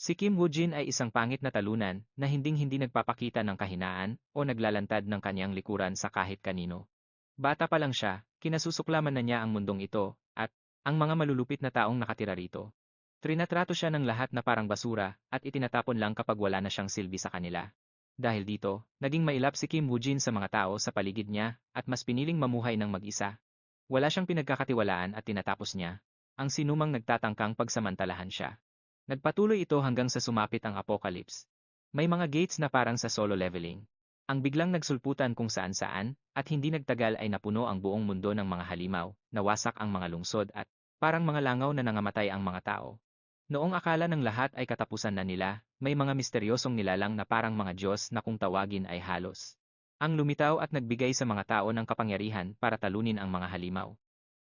Si Kim Woo-jin ay isang pangit na talunan na hinding-hindi nagpapakita ng kahinaan o naglalantad ng kanyang likuran sa kahit kanino. Bata pa lang siya, kinasusuklaman na niya ang mundong ito at ang mga malulupit na taong nakatira rito. Trinatrato siya ng lahat na parang basura at itinatapon lang kapag wala na siyang silbi sa kanila. Dahil dito, naging mailap si Kim Woo-jin sa mga tao sa paligid niya at mas piniling mamuhay ng mag-isa. Wala siyang pinagkakatiwalaan at tinatapos niya ang sinumang nagtatangkang pagsamantalahan siya. Nagpatuloy ito hanggang sa sumapit ang apocalypse. May mga gates na parang sa solo leveling. Ang biglang nagsulputan kung saan-saan at hindi nagtagal ay napuno ang buong mundo ng mga halimaw, nawasak ang mga lungsod at parang mga langaw na nangamatay ang mga tao. Noong akala ng lahat ay katapusan na nila, may mga misteryosong nilalang na parang mga Diyos na kung tawagin ay halos ang lumitaw at nagbigay sa mga tao ng kapangyarihan para talunin ang mga halimaw.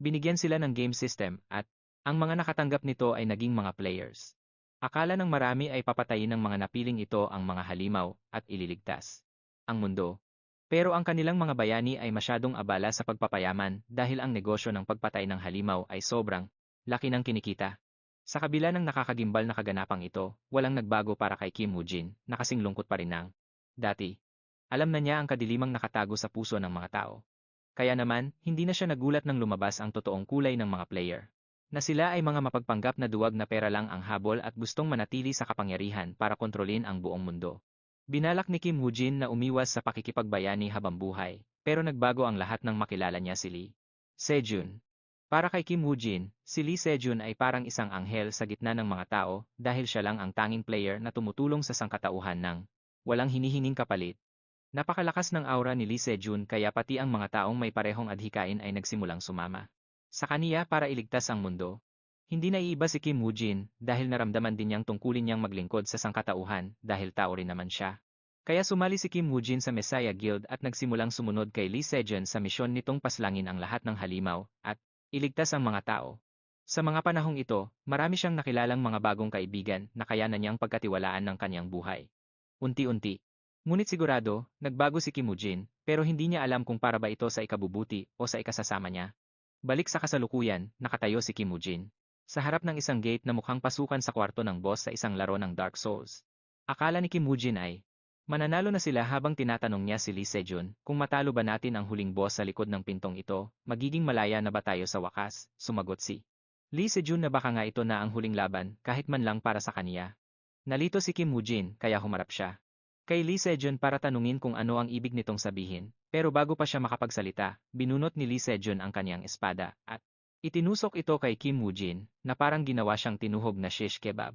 Binigyan sila ng game system at ang mga nakatanggap nito ay naging mga players. Akala ng marami ay papatayin ng mga napiling ito ang mga halimaw at ililigtas ang mundo. Pero ang kanilang mga bayani ay masyadong abala sa pagpapayaman dahil ang negosyo ng pagpatay ng halimaw ay sobrang laki ng kinikita. Sa kabila ng nakakagimbal na kaganapang ito, walang nagbago para kay Kim Woo-jin, na kasing lungkot pa rin ng dati. Alam na niya ang kadilimang nakatago sa puso ng mga tao. Kaya naman, hindi na siya nagulat nang lumabas ang totoong kulay ng mga player. Na sila ay mga mapagpanggap na duwag na pera lang ang habol at gustong manatili sa kapangyarihan para kontrolin ang buong mundo. Binalak ni Kim Woo-jin na umiwas sa pakikipagbayani habang buhay, pero nagbago ang lahat nang makilala niya si Lee Sejun. Para kay Kim Woo-jin, si Lee Sejun ay parang isang anghel sa gitna ng mga tao dahil siya lang ang tanging player na tumutulong sa sangkatauhan ng walang hinihinging kapalit. Napakalakas ng aura ni Lee Sejun kaya pati ang mga taong may parehong adhikain ay nagsimulang sumama sa kaniya para iligtas ang mundo. Hindi naiiba si Kim Woo-jin dahil naramdaman din niyang tungkulin niyang maglingkod sa sangkatauhan dahil tao rin naman siya. Kaya sumali si Kim Woo-jin sa Messiah Guild at nagsimulang sumunod kay Lee Sejun sa misyon nitong paslangin ang lahat ng halimaw at iligtas ang mga tao. Sa mga panahong ito, marami siyang nakilalang mga bagong kaibigan na kaya na niyang pagkatiwalaan ng kanyang buhay. Unti-unti. Ngunit sigurado, nagbago si Kim Woo-jin, pero hindi niya alam kung para ba ito sa ikabubuti o sa ikasasama niya. Balik sa kasalukuyan, nakatayo si Kim Woo-jin sa harap ng isang gate na mukhang pasukan sa kwarto ng boss sa isang laro ng Dark Souls. Akala ni Kim Woo-jin ay mananalo na sila habang tinatanong niya si Lee Sejun kung matalo ba natin ang huling boss sa likod ng pintong ito, magiging malaya na ba tayo sa wakas, sumagot si Lee Sejun na baka nga ito na ang huling laban kahit man lang para sa kaniya. Nalito si Kim Woo-jin kaya humarap siya kay Lee Sejun para tanungin kung ano ang ibig nitong sabihin, pero bago pa siya makapagsalita, binunot ni Lee Sejun ang kanyang espada at itinusok ito kay Kim Woo-jin na parang ginawa siyang tinuhog na shish kebab.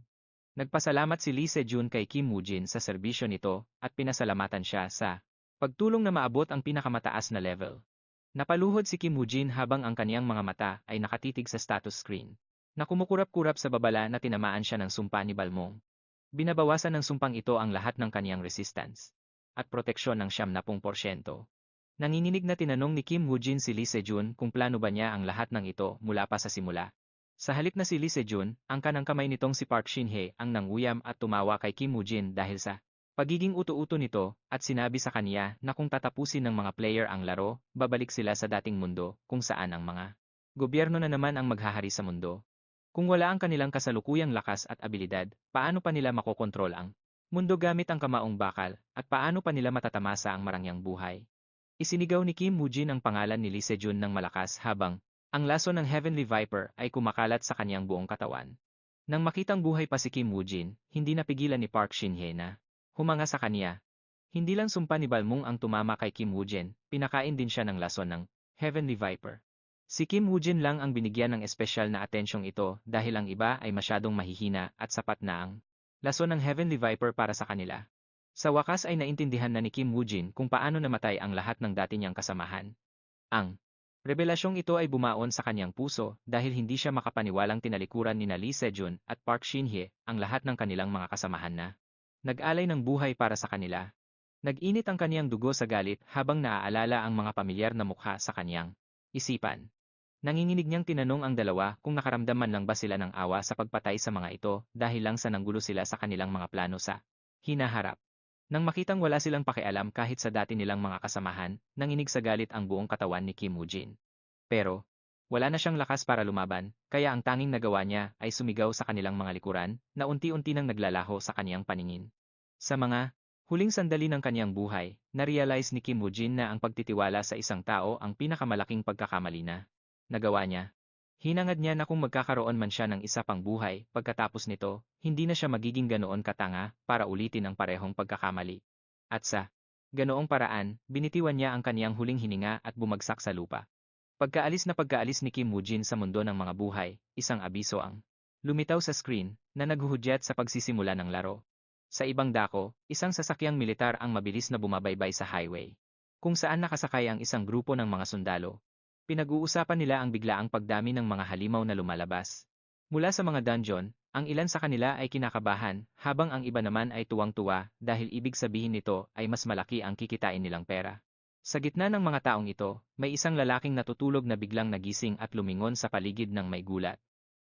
Nagpasalamat si Lee Sejun kay Kim Woo-jin sa serbisyo nito at pinasalamatan siya sa pagtulong na maabot ang pinakamataas na level. Napaluhod si Kim Woo-jin habang ang kaniyang mga mata ay nakatitig sa status screen na kumukurap-kurap sa babala na tinamaan siya ng sumpa ni Balmong. Binabawasan ng sumpang ito ang lahat ng kaniyang resistance at proteksyon ng 70%. Nanginginig na tinanong ni Kim Woo-jin si Lee Sejun kung plano ba niya ang lahat ng ito mula pa sa simula. Sa halip na si Lee Sejun, ang kanang kamay nitong si Park Shin-hye ang nanguyam at tumawa kay Kim Woo-jin dahil sa pagiging uto-uto nito at sinabi sa kaniya na kung tatapusin ng mga player ang laro, babalik sila sa dating mundo kung saan ang mga gobyerno na naman ang maghahari sa mundo. Kung wala ang kanilang kasalukuyang lakas at abilidad, paano pa nila makokontrol ang mundo gamit ang kamaong bakal at paano pa nila matatamasa ang marangyang buhay? Isinigaw ni Kim Woo-jin ang pangalan ni Lee Sejun ng malakas habang ang laso ng Heavenly Viper ay kumakalat sa kanyang buong katawan. Nang makitang buhay pa si Kim Woo-jin, hindi napigilan ni Park Shin-hye na humanga sa kanya. Hindi lang sumpa ni Balmung ang tumama kay Kim Woo-jin, pinakain din siya ng lason ng Heavenly Viper. Si Kim Woo-jin lang ang binigyan ng espesyal na atensyong ito dahil ang iba ay masyadong mahihina at sapat na ang lason ng Heavenly Viper para sa kanila. Sa wakas ay naintindihan na ni Kim Woo-jin kung paano namatay ang lahat ng dati niyang kasamahan. Ang revelasyong ito ay bumaon sa kanyang puso dahil hindi siya makapaniwalang tinalikuran ni Lee Sejun at Park Shin-hye ang lahat ng kanilang mga kasamahan na nag-alay ng buhay para sa kanila. Nag-init ang kaniyang dugo sa galit habang naaalala ang mga pamilyar na mukha sa kaniyang isipan. Nanginginig niyang tinanong ang dalawa kung nakaramdam man lang ba sila ng awa sa pagpatay sa mga ito dahil lang sa nanggulo sila sa kanilang mga plano sa hinaharap. Nang makitang wala silang pakialam kahit sa dati nilang mga kasamahan, nanginig sa galit ang buong katawan ni Kim Woo-jin. Pero, Wala na siyang lakas para lumaban, kaya ang tanging nagawa niya ay sumigaw sa kanilang mga likuran na unti-unti nang naglalaho sa kaniyang paningin. Sa mga huling sandali ng kaniyang buhay, na-realize ni Kim Woo-jin na ang pagtitiwala sa isang tao ang pinakamalaking pagkakamali na nagawa niya. Hinangad niya na kung magkakaroon man siya ng isa pang buhay, pagkatapos nito, hindi na siya magiging ganoon katanga para ulitin ang parehong pagkakamali. At sa ganoong paraan, binitiwan niya ang kaniyang huling hininga at bumagsak sa lupa. Pagkaalis ni Kim Woo-jin sa mundo ng mga buhay, isang abiso ang lumitaw sa screen na naghuhudyat sa pagsisimula ng laro. Sa ibang dako, isang sasakyang militar ang mabilis na bumabaybay sa highway, kung saan nakasakay ang isang grupo ng mga sundalo. Pinag-uusapan nila ang biglaang pagdami ng mga halimaw na lumalabas mula sa mga dungeon. Ang ilan sa kanila ay kinakabahan, habang ang iba naman ay tuwang-tuwa dahil ibig sabihin nito ay mas malaki ang kikitain nilang pera. Sa gitna ng mga taong ito, may isang lalaking natutulog na biglang nagising at lumingon sa paligid ng may gulat.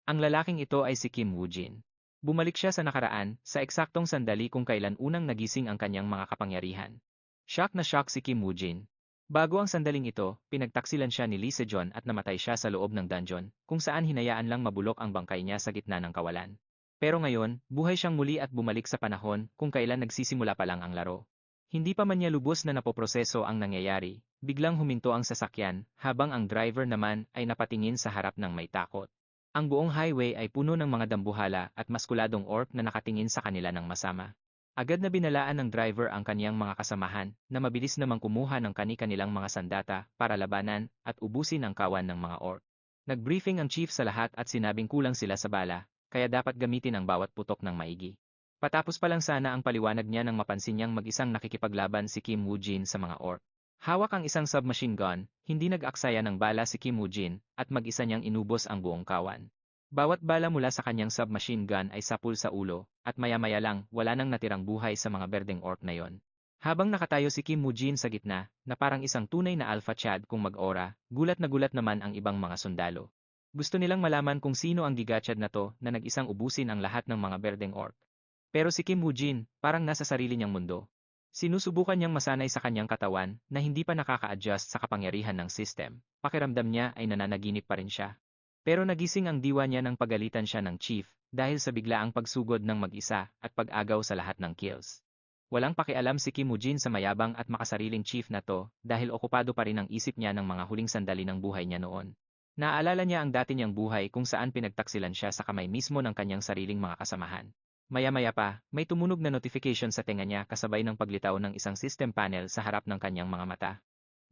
Ang lalaking ito ay si Kim Woo-jin. Bumalik siya sa nakaraan, sa eksaktong sandali kung kailan unang nagising ang kanyang mga kapangyarihan. Shock na shock si Kim Woo-jin. Bago ang sandaling ito, pinagtaksilan siya ni Lee Se-jun at namatay siya sa loob ng dungeon, kung saan hinayaan lang mabulok ang bangkay niya sa gitna ng kawalan. Pero ngayon, buhay siyang muli at bumalik sa panahon kung kailan nagsisimula pa lang ang laro. Hindi pa man niya lubos na napoproseso ang nangyayari, biglang huminto ang sasakyan, habang ang driver naman ay napatingin sa harap ng may takot. Ang buong highway ay puno ng mga dambuhala at maskuladong orc na nakatingin sa kanila ng masama. Agad na binalaan ng driver ang kaniyang mga kasamahan na mabilis namang kumuha ng kani-kanilang mga sandata para labanan at ubusin ang kawan ng mga orc. Nag-briefing ang chief sa lahat at sinabing kulang sila sa bala, kaya dapat gamitin ang bawat putok ng maigi. Patapos pa lang sana ang paliwanag niya nang mapansin niyang mag-isang nakikipaglaban si Kim Woo-jin sa mga orc. Hawak ang isang submachine gun, hindi nag-aksaya ng bala si Kim Woo-jin at mag-isa niyang inubos ang buong kawan. Bawat bala mula sa kanyang submachine gun ay sapul sa ulo, at maya-maya lang wala nang natirang buhay sa mga berdeng orc na yon. Habang nakatayo si Kim Woo-jin sa gitna, na parang isang tunay na alpha chad kung mag-ora, gulat na gulat naman ang ibang mga sundalo. Gusto nilang malaman kung sino ang gigachad na to na nag-isang ubusin ang lahat ng mga berdeng orc. Pero si Kim Woo-jin, parang nasa sarili niyang mundo. Sinusubukan niyang masanay sa kanyang katawan na hindi pa nakaka-adjust sa kapangyarihan ng system. Pakiramdam niya ay nananaginip pa rin siya. Pero nagising ang diwa niya nang pagalitan siya ng chief dahil sa biglaang pagsugod ng mag-isa at pag-agaw sa lahat ng kills. Walang pakialam si Kim Woo-jin sa mayabang at makasariling chief na to dahil okupado pa rin ang isip niya ng mga huling sandali ng buhay niya noon. Naaalala niya ang dati niyang buhay kung saan pinagtaksilan siya sa kamay mismo ng kanyang sariling mga kasamahan. Maya-maya pa, may tumunog na notification sa tenga niya kasabay ng paglitaw ng isang system panel sa harap ng kanyang mga mata.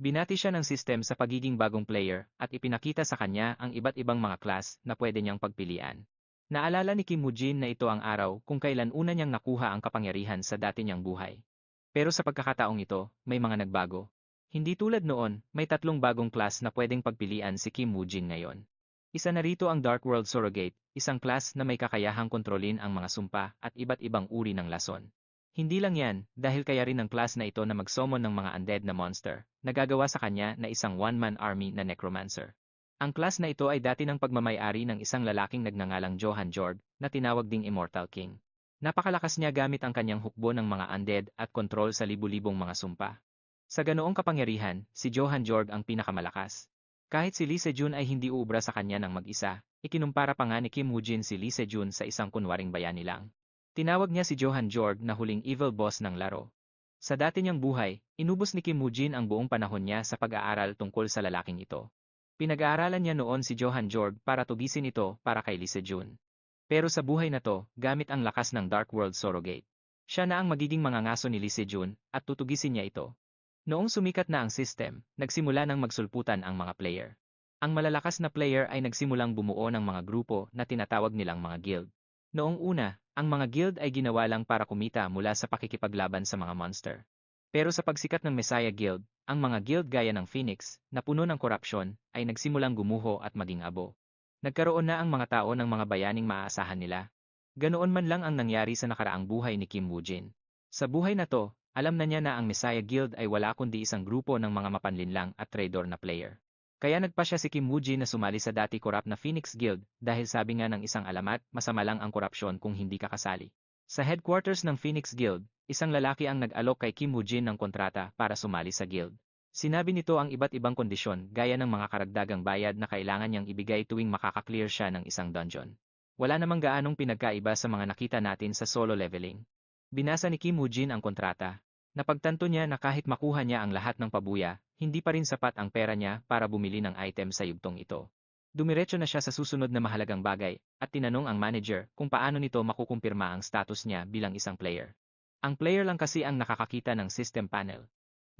Binati siya ng system sa pagiging bagong player at ipinakita sa kanya ang iba't ibang mga class na pwede niyang pagpilian. Naalala ni Kim Woo-jin na ito ang araw kung kailan una niyang nakuha ang kapangyarihan sa dati niyang buhay. Pero sa pagkakataong ito, may mga nagbago. Hindi tulad noon, may 3 bagong class na pwedeng pagpilian si Kim Woo-jin ngayon. Isa na rito ang Dark World Surrogate, isang class na may kakayahang kontrolin ang mga sumpa at iba't ibang uri ng lason. Hindi lang yan, dahil kaya rin ng class na ito na mag-summon ng mga undead na monster, nagagawa sa kanya na isang one-man army na necromancer. Ang class na ito ay dati ng pagmamay-ari ng isang lalaking nagngangalang Johan Jorg, na tinawag ding Immortal King. Napakalakas niya gamit ang kanyang hukbo ng mga undead at kontrol sa libu-libong mga sumpa. Sa ganoong kapangyarihan, si Johan Jorg ang pinakamalakas. Kahit si Lee Se-jun ay hindi uubra sa kanya ng mag-isa, ikinumpara pa nga ni Kim Woo-jin si Lee Se-jun sa isang kunwaring bayani lang. Tinawag niya si Johan Jorg na huling evil boss ng laro. Sa dati niyang buhay, inubos ni Kim Woo-jin ang buong panahon niya sa pag-aaral tungkol sa lalaking ito. Pinag-aaralan niya noon si Johan Jorg para tugisin ito para kay Lee Se-jun. Pero sa buhay na to, gamit ang lakas ng Dark World Surrogate, siya na ang magiging mangangaso ni Lee Se-jun at tutugisin niya ito. Noong sumikat na ang system, nagsimula ng magsulputan ang mga player. Ang malalakas na player ay nagsimulang bumuo ng mga grupo na tinatawag nilang mga guild. Noong una, ang mga guild ay ginawa lang para kumita mula sa pakikipaglaban sa mga monster. Pero sa pagsikat ng Messiah Guild, ang mga guild gaya ng Phoenix, na puno ng korupsyon, ay nagsimulang gumuho at maging abo. Nagkaroon na ang mga tao ng mga bayaning maaasahan nila. Ganoon man lang ang nangyari sa nakaraang buhay ni Kim Woo-jin. Sa buhay na to, alam na niya na ang Messiah Guild ay wala kundi isang grupo ng mga mapanlinlang at traitor na player. Kaya nagpa siya si Kim Woo-jin na sumali sa dati korap na Phoenix Guild dahil sabi nga ng isang alamat, masama lang ang korupsyon kung hindi ka kasali. Sa headquarters ng Phoenix Guild, isang lalaki ang nag-alok kay Kim Woo-jin ng kontrata para sumali sa guild. Sinabi nito ang iba't ibang kondisyon gaya ng mga karagdagang bayad na kailangan niyang ibigay tuwing makaka-clear siya ng isang dungeon. Wala namang gaanong pinagkaiba sa mga nakita natin sa solo leveling. Binasa ni Kim Woo-jin ang kontrata. Napagtanto niya na kahit makuha niya ang lahat ng pabuya, hindi pa rin sapat ang pera niya para bumili ng item sa yugtong ito. Dumiretso na siya sa susunod na mahalagang bagay at tinanong ang manager kung paano nito makukumpirma ang status niya bilang isang player. Ang player lang kasi ang nakakakita ng system panel.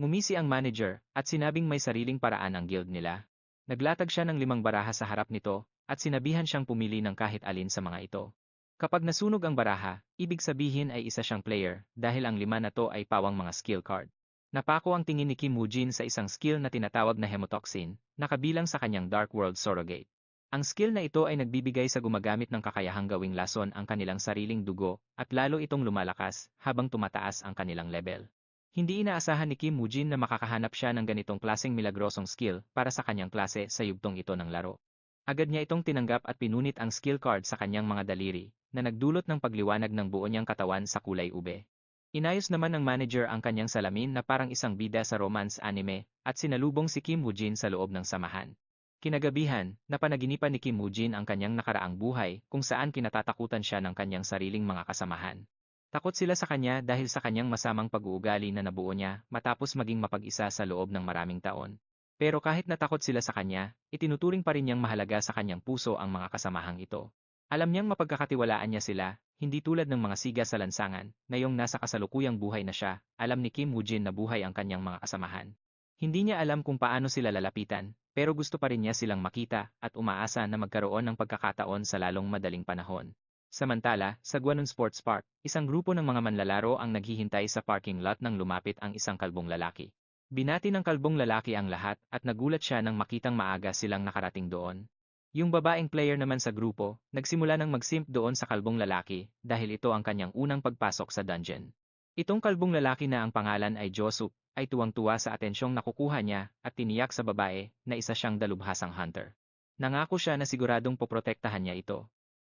Ngumisi ang manager at sinabing may sariling paraan ang guild nila. Naglatag siya ng 5 baraha sa harap nito at sinabihan siyang pumili ng kahit alin sa mga ito. Kapag nasunog ang baraha, ibig sabihin ay isa siyang player dahil ang 5 na to ay pawang mga skill card. Napako ang tingin ni Kim Woo-jin sa isang skill na tinatawag na Hemotoxin na kabilang sa kanyang Dark World Surrogate. Ang skill na ito ay nagbibigay sa gumagamit ng kakayahang gawing lason ang kanilang sariling dugo at lalo itong lumalakas habang tumataas ang kanilang level. Hindi inaasahan ni Kim Woo-jin na makakahanap siya ng ganitong klaseng milagrosong skill para sa kanyang klase sa yugtong ito ng laro. Agad niya itong tinanggap at pinunit ang skill card sa kanyang mga daliri na nagdulot ng pagliwanag ng buo niyang katawan sa kulay ube. Inayos naman ng manager ang kanyang salamin na parang isang bida sa romance anime at sinalubong si Kim Woo-jin sa loob ng samahan. Kinagabihan, napanaginipan ni Kim Woo-jin ang kanyang nakaraang buhay kung saan kinatatakutan siya ng kanyang sariling mga kasamahan. Takot sila sa kanya dahil sa kanyang masamang pag-uugali na nabuo niya matapos maging mapag-isa sa loob ng maraming taon. Pero kahit natakot sila sa kanya, itinuturing pa rin niyang mahalaga sa kanyang puso ang mga kasamahang ito. Alam niyang mapagkakatiwalaan niya sila, hindi tulad ng mga siga sa lansangan, ngayong nasa kasalukuyang buhay na siya, alam ni Kim Woo-jin na buhay ang kanyang mga kasamahan. Hindi niya alam kung paano sila lalapitan, pero gusto pa rin niya silang makita at umaasa na magkaroon ng pagkakataon sa lalong madaling panahon. Samantala, sa Gwanon Sports Park, isang grupo ng mga manlalaro ang naghihintay sa parking lot nang lumapit ang isang kalbong lalaki. Binati ng kalbong lalaki ang lahat at nagulat siya nang makitang maaga silang nakarating doon. Yung babaeng player naman sa grupo, nagsimula ng mag-simp doon sa kalbong lalaki dahil ito ang kanyang unang pagpasok sa dungeon. Itong kalbong lalaki na ang pangalan ay Josup, ay tuwang-tuwa sa atensyong nakukuha niya at tiniyak sa babae na isa siyang dalubhasang hunter. Nangako siya na siguradong poprotektahan niya ito.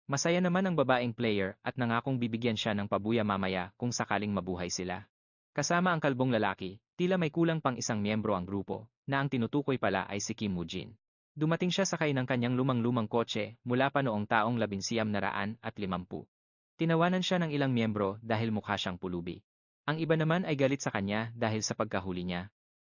Masaya naman ang babaeng player at nangakong bibigyan siya ng pabuya mamaya kung sakaling mabuhay sila. Kasama ang kalbong lalaki, tila may kulang pang isang miyembro ang grupo, na ang tinutukoy pala ay si Kim Woo-jin. Dumating siya sakay ng kanyang lumang-lumang kotse mula pa noong taong 1950. Tinawanan siya ng ilang miyembro dahil mukha siyang pulubi. Ang iba naman ay galit sa kanya dahil sa pagkahuli niya.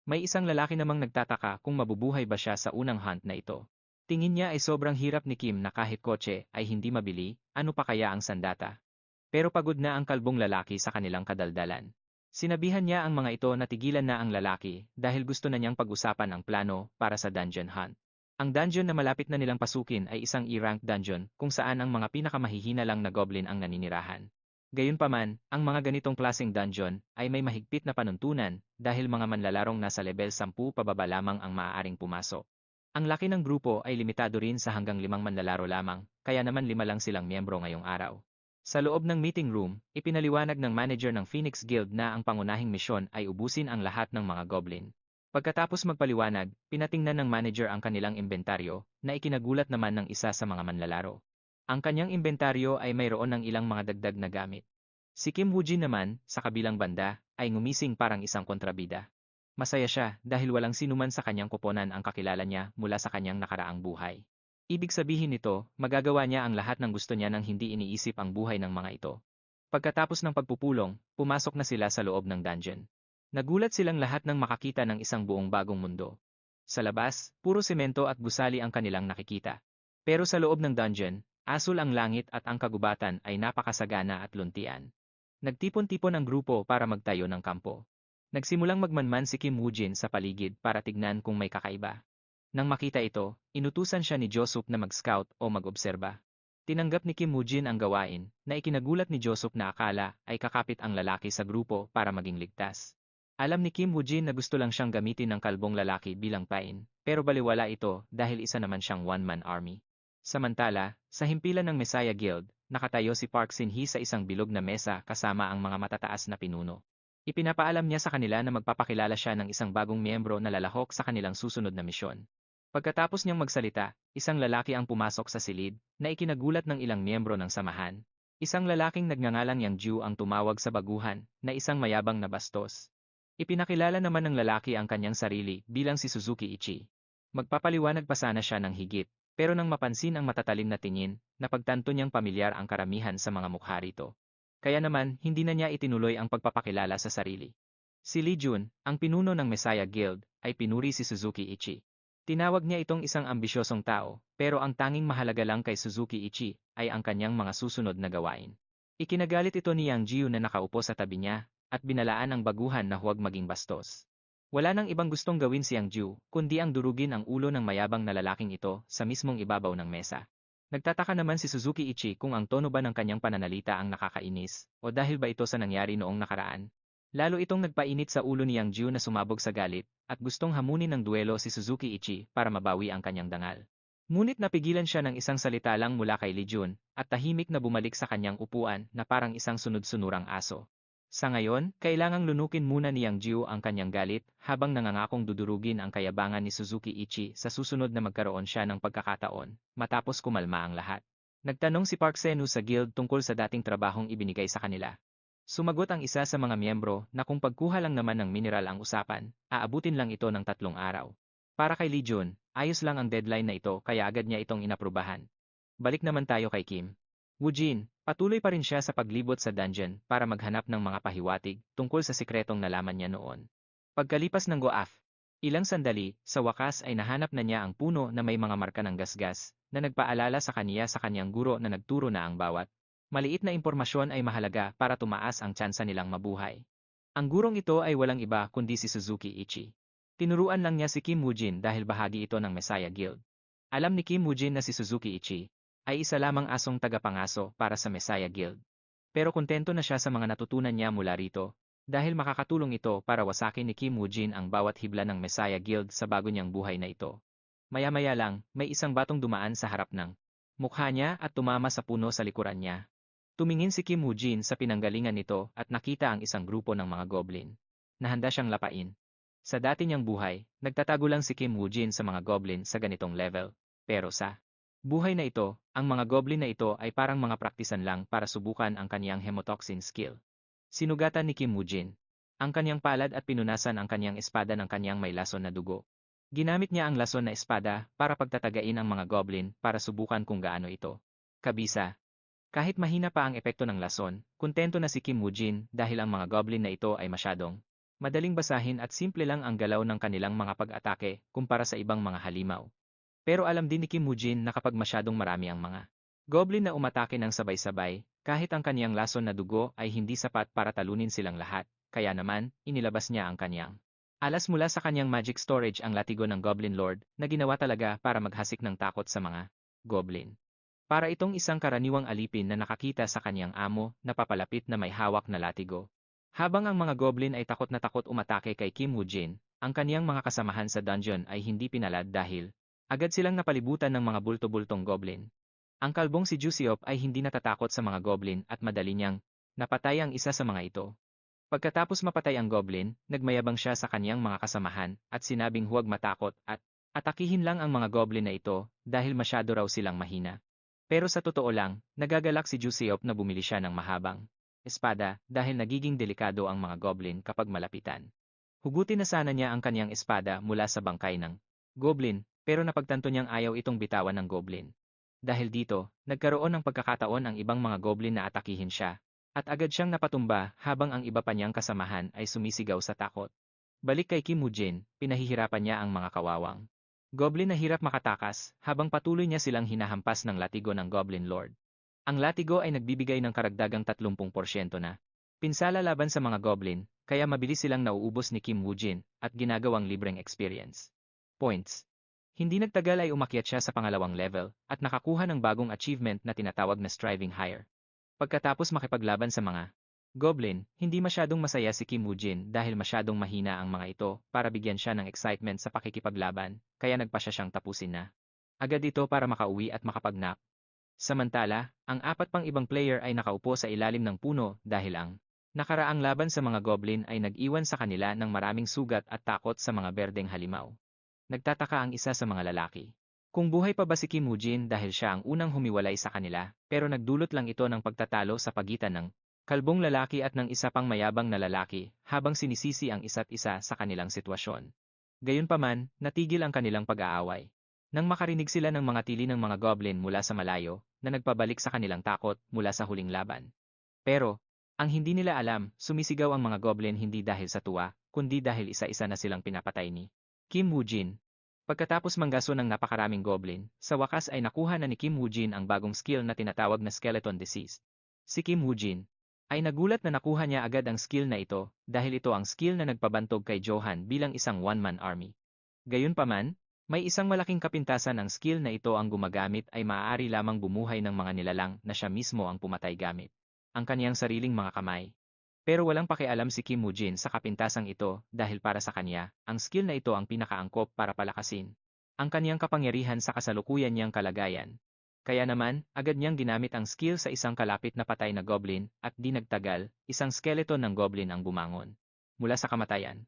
May isang lalaki namang nagtataka kung mabubuhay ba siya sa unang hunt na ito. Tingin niya ay sobrang hirap ni Kim na kahit kotse ay hindi mabili, ano pa kaya ang sandata. Pero pagod na ang kalbong lalaki sa kanilang kadaldalan. Sinabihan niya ang mga ito na tigilan na ang lalaki dahil gusto na niyang pag-usapan ang plano para sa dungeon hunt. Ang dungeon na malapit na nilang pasukin ay isang E-rank dungeon kung saan ang mga pinakamahihina lang na goblin ang naninirahan. Gayunpaman, ang mga ganitong klaseng dungeon ay may mahigpit na panuntunan dahil mga manlalarong nasa level 10 pababa lamang ang maaaring pumasok. Ang laki ng grupo ay limitado rin sa hanggang 5 manlalaro lamang, kaya naman 5 lang silang miyembro ngayong araw. Sa loob ng meeting room, ipinaliwanag ng manager ng Phoenix Guild na ang pangunahing misyon ay ubusin ang lahat ng mga goblin. Pagkatapos magpaliwanag, pinatingnan ng manager ang kanilang inventaryo, na ikinagulat naman ng isa sa mga manlalaro. Ang kanyang inventaryo ay mayroon ng ilang mga dagdag na gamit. Si Kim Woo-jin naman, sa kabilang banda, ay ngumising parang isang kontrabida. Masaya siya dahil walang sinuman sa kanyang koponan ang kakilala niya mula sa kanyang nakaraang buhay. Ibig sabihin nito, magagawa niya ang lahat ng gusto niya nang hindi iniisip ang buhay ng mga ito. Pagkatapos ng pagpupulong, pumasok na sila sa loob ng dungeon. Nagulat silang lahat nang makakita ng isang buong bagong mundo. Sa labas, puro semento at gusali ang kanilang nakikita. Pero sa loob ng dungeon, asul ang langit at ang kagubatan ay napakasagana at luntian. Nagtipon-tipon ang grupo para magtayo ng kampo. Nagsimulang magmanman si Kim Woo-jin sa paligid para tignan kung may kakaiba. Nang makita ito, inutusan siya ni Josup na mag-scout o mag-obserba. Tinanggap ni Kim Woo-jin ang gawain, na ikinagulat ni Josup na akala ay kakapit ang lalaki sa grupo para maging ligtas. Alam ni Kim Woo-jin na gusto lang siyang gamitin ng kalbong lalaki bilang pain, pero baliwala ito dahil isa naman siyang one-man army. Samantala, sa himpilan ng Messiah Guild, nakatayo si Park Sin-hee sa isang bilog na mesa kasama ang mga matataas na pinuno. Ipinapaalam niya sa kanila na magpapakilala siya ng isang bagong miyembro na lalahok sa kanilang susunod na misyon. Pagkatapos niyang magsalita, isang lalaki ang pumasok sa silid, na ikinagulat ng ilang miyembro ng samahan. Isang lalaking nagngangalang Yang Ju ang tumawag sa baguhan, na isang mayabang na bastos. Ipinakilala naman ng lalaki ang kanyang sarili bilang si Suzuki Ichi. Magpapaliwanag pa sana siya ng higit, pero nang mapansin ang matatalim na tingin, napagtanto niyang pamilyar ang karamihan sa mga mukha rito. Kaya naman, hindi na niya itinuloy ang pagpapakilala sa sarili. Si Lee Jun, ang pinuno ng Messiah Guild, ay pinuri si Suzuki Ichi. Tinawag niya itong isang ambisyosong tao, pero ang tanging mahalaga lang kay Suzuki Ichi ay ang kanyang mga susunod na gawain. Ikinagalit ito ni Yang Jiu na nakaupo sa tabi niya, at binalaan ang baguhan na huwag maging bastos. Wala nang ibang gustong gawin si Yang Jiu, kundi ang durugin ang ulo ng mayabang na lalaking ito sa mismong ibabaw ng mesa. Nagtataka naman si Suzuki Ichi kung ang tono ba ng kanyang pananalita ang nakakainis, o dahil ba ito sa nangyari noong nakaraan. Lalo itong nagpainit sa ulo ni Yang Jiu na sumabog sa galit, at gustong hamunin ng duelo si Suzuki Ichi para mabawi ang kanyang dangal. Ngunit napigilan siya ng isang salita lang mula kay Lee Jun, at tahimik na bumalik sa kanyang upuan na parang isang sunod-sunurang aso. Sa ngayon, kailangang lunukin muna ni Yang Jiu ang kanyang galit habang nangangakong dudurugin ang kayabangan ni Suzuki Ichi sa susunod na magkaroon siya ng pagkakataon, matapos kumalma ang lahat. Nagtanong si Park Senu sa guild tungkol sa dating trabahong ibinigay sa kanila. Sumagot ang isa sa mga miyembro na kung pagkuha lang naman ng mineral ang usapan, aabutin lang ito ng 3 araw. Para kay Lee Jun, ayos lang ang deadline na ito kaya agad niya itong inaprubahan. Balik naman tayo kay Kim. Woojin, patuloy pa rin siya sa paglibot sa dungeon para maghanap ng mga pahiwatig tungkol sa sikretong nalaman niya noon. Pagkalipas ng goaf, ilang sandali, sa wakas ay nahanap na niya ang puno na may mga marka ng gasgas na nagpaalala sa kaniya sa kanyang guro na nagturo na ang bawat maliit na impormasyon ay mahalaga para tumaas ang tsansa nilang mabuhay. Ang gurong ito ay walang iba kundi si Suzuki Ichi. Tinuruan lang niya si Kim Woojin dahil bahagi ito ng Messiah Guild. Alam ni Kim Woojin na si Suzuki Ichi ay isa lamang asong tagapangaso para sa Messiah Guild. Pero kontento na siya sa mga natutunan niya mula rito dahil makakatulong ito para wasakin ni Kim Woojin ang bawat hibla ng Messiah Guild sa bago niyang buhay na ito. Maya-maya lang, may isang batong dumaan sa harap ng mukha niya at tumama sa puno sa likuran niya. Tumingin si Kim Woojin sa pinanggalingan nito at nakita ang isang grupo ng mga goblin na handa siyang lapain. Sa dati niyang buhay, nagtatago lang si Kim Woojin sa mga goblin sa ganitong level. Pero sa buhay na ito, ang mga goblin na ito ay parang mga praktisan lang para subukan ang kaniyang hemotoxin skill. Sinugatan ni Kim Woojin ang kaniyang palad at pinunasan ang kaniyang espada ng kaniyang may lason na dugo. Ginamit niya ang lason na espada para pagtatagain ang mga goblin para subukan kung gaano ito kabisa. Kahit mahina pa ang epekto ng lason, kontento na si Kim Woojin dahil ang mga goblin na ito ay masyadong madaling basahin at simple lang ang galaw ng kanilang mga pag-atake kumpara sa ibang mga halimaw. Pero alam din ni Kim Woojin na kapag masyadong marami ang mga goblin na umatake ng sabay-sabay, kahit ang kaniyang lason na dugo ay hindi sapat para talunin silang lahat, kaya naman, inilabas niya ang kaniyang alas mula sa kaniyang magic storage ang latigo ng Goblin Lord na ginawa talaga para maghasik ng takot sa mga goblin. Para itong isang karaniwang alipin na nakakita sa kanyang amo na papalapit na may hawak na latigo. Habang ang mga goblin ay takot na takot umatake kay Kim Woojin, ang kaniyang mga kasamahan sa dungeon ay hindi pinalad dahil agad silang napalibutan ng mga bulto-bultong goblin. Ang kalbong si Jusiop ay hindi natatakot sa mga goblin at madali niyang napatay ang isa sa mga ito. Pagkatapos mapatay ang goblin, nagmayabang siya sa kaniyang mga kasamahan at sinabing huwag matakot at atakihin lang ang mga goblin na ito dahil masyado raw silang mahina. Pero sa totoo lang, nagagalak si Jusiop na bumili siya ng mahabang espada dahil nagiging delikado ang mga goblin kapag malapitan. Hugutin na sana niya ang kaniyang espada mula sa bangkay ng goblin, pero napagtanto niyang ayaw itong bitawan ng goblin. Dahil dito, nagkaroon ng pagkakataon ang ibang mga goblin na atakihin siya, at agad siyang napatumba habang ang iba pa niyang kasamahan ay sumisigaw sa takot. Balik kay Kim Woojin, pinahihirapan niya ang mga kawawang goblin na hirap makatakas habang patuloy niya silang hinahampas ng latigo ng Goblin Lord. Ang latigo ay nagbibigay ng karagdagang 30% na pinsala laban sa mga goblin, kaya mabilis silang nauubos ni Kim Woojin at ginagawang libreng experience points. Hindi nagtagal ay umakyat siya sa pangalawang level at nakakuha ng bagong achievement na tinatawag na Striving Higher. Pagkatapos makipaglaban sa mga goblin, hindi masyadong masaya si Kim Woojin dahil masyadong mahina ang mga ito para bigyan siya ng excitement sa pakikipaglaban, kaya nagpasya siyang tapusin na agad ito para makauwi at makapagnap. Samantala, ang 4 pang ibang player ay nakaupo sa ilalim ng puno dahil ang nakaraang laban sa mga goblin ay nag-iwan sa kanila ng maraming sugat at takot sa mga berdeng halimaw. Nagtataka ang isa sa mga lalaki kung buhay pa ba si Kim Woojin dahil siya ang unang humiwalay sa kanila, pero nagdulot lang ito ng pagtatalo sa pagitan ng kalbong lalaki at ng isa pang mayabang na lalaki, habang sinisisi ang isa't isa sa kanilang sitwasyon. Gayunpaman, natigil ang kanilang pag-aaway. Nang makarinig sila ng mga tili ng mga goblin mula sa malayo, na nagpabalik sa kanilang takot mula sa huling laban. Pero, ang hindi nila alam, sumisigaw ang mga goblin hindi dahil sa tuwa, kundi dahil isa-isa na silang pinapatay ni Kim Woo-jin. Pagkatapos manggaso ng napakaraming goblin, sa wakas ay nakuha na ni Kim Woo-jin ang bagong skill na tinatawag na Skeleton Disease. Si Kim Woo-jin ay nagulat na nakuha niya agad ang skill na ito dahil ito ang skill na nagpabantog kay Johan bilang isang one-man army. Gayunpaman, may isang malaking kapintasan ang skill na ito ang gumagamit ay maaari lamang bumuhay ng mga nilalang na siya mismo ang pumatay gamit ang kaniyang sariling mga kamay. Pero walang pakialam si Kim Woo-jin sa kapintasang ito dahil para sa kanya, ang skill na ito ang pinakaangkop para palakasin ang kaniyang kapangyarihan sa kasalukuyan niyang kalagayan. Kaya naman, agad niyang ginamit ang skill sa isang kalapit na patay na goblin at di nagtagal, isang skeleton ng goblin ang bumangon mula sa kamatayan.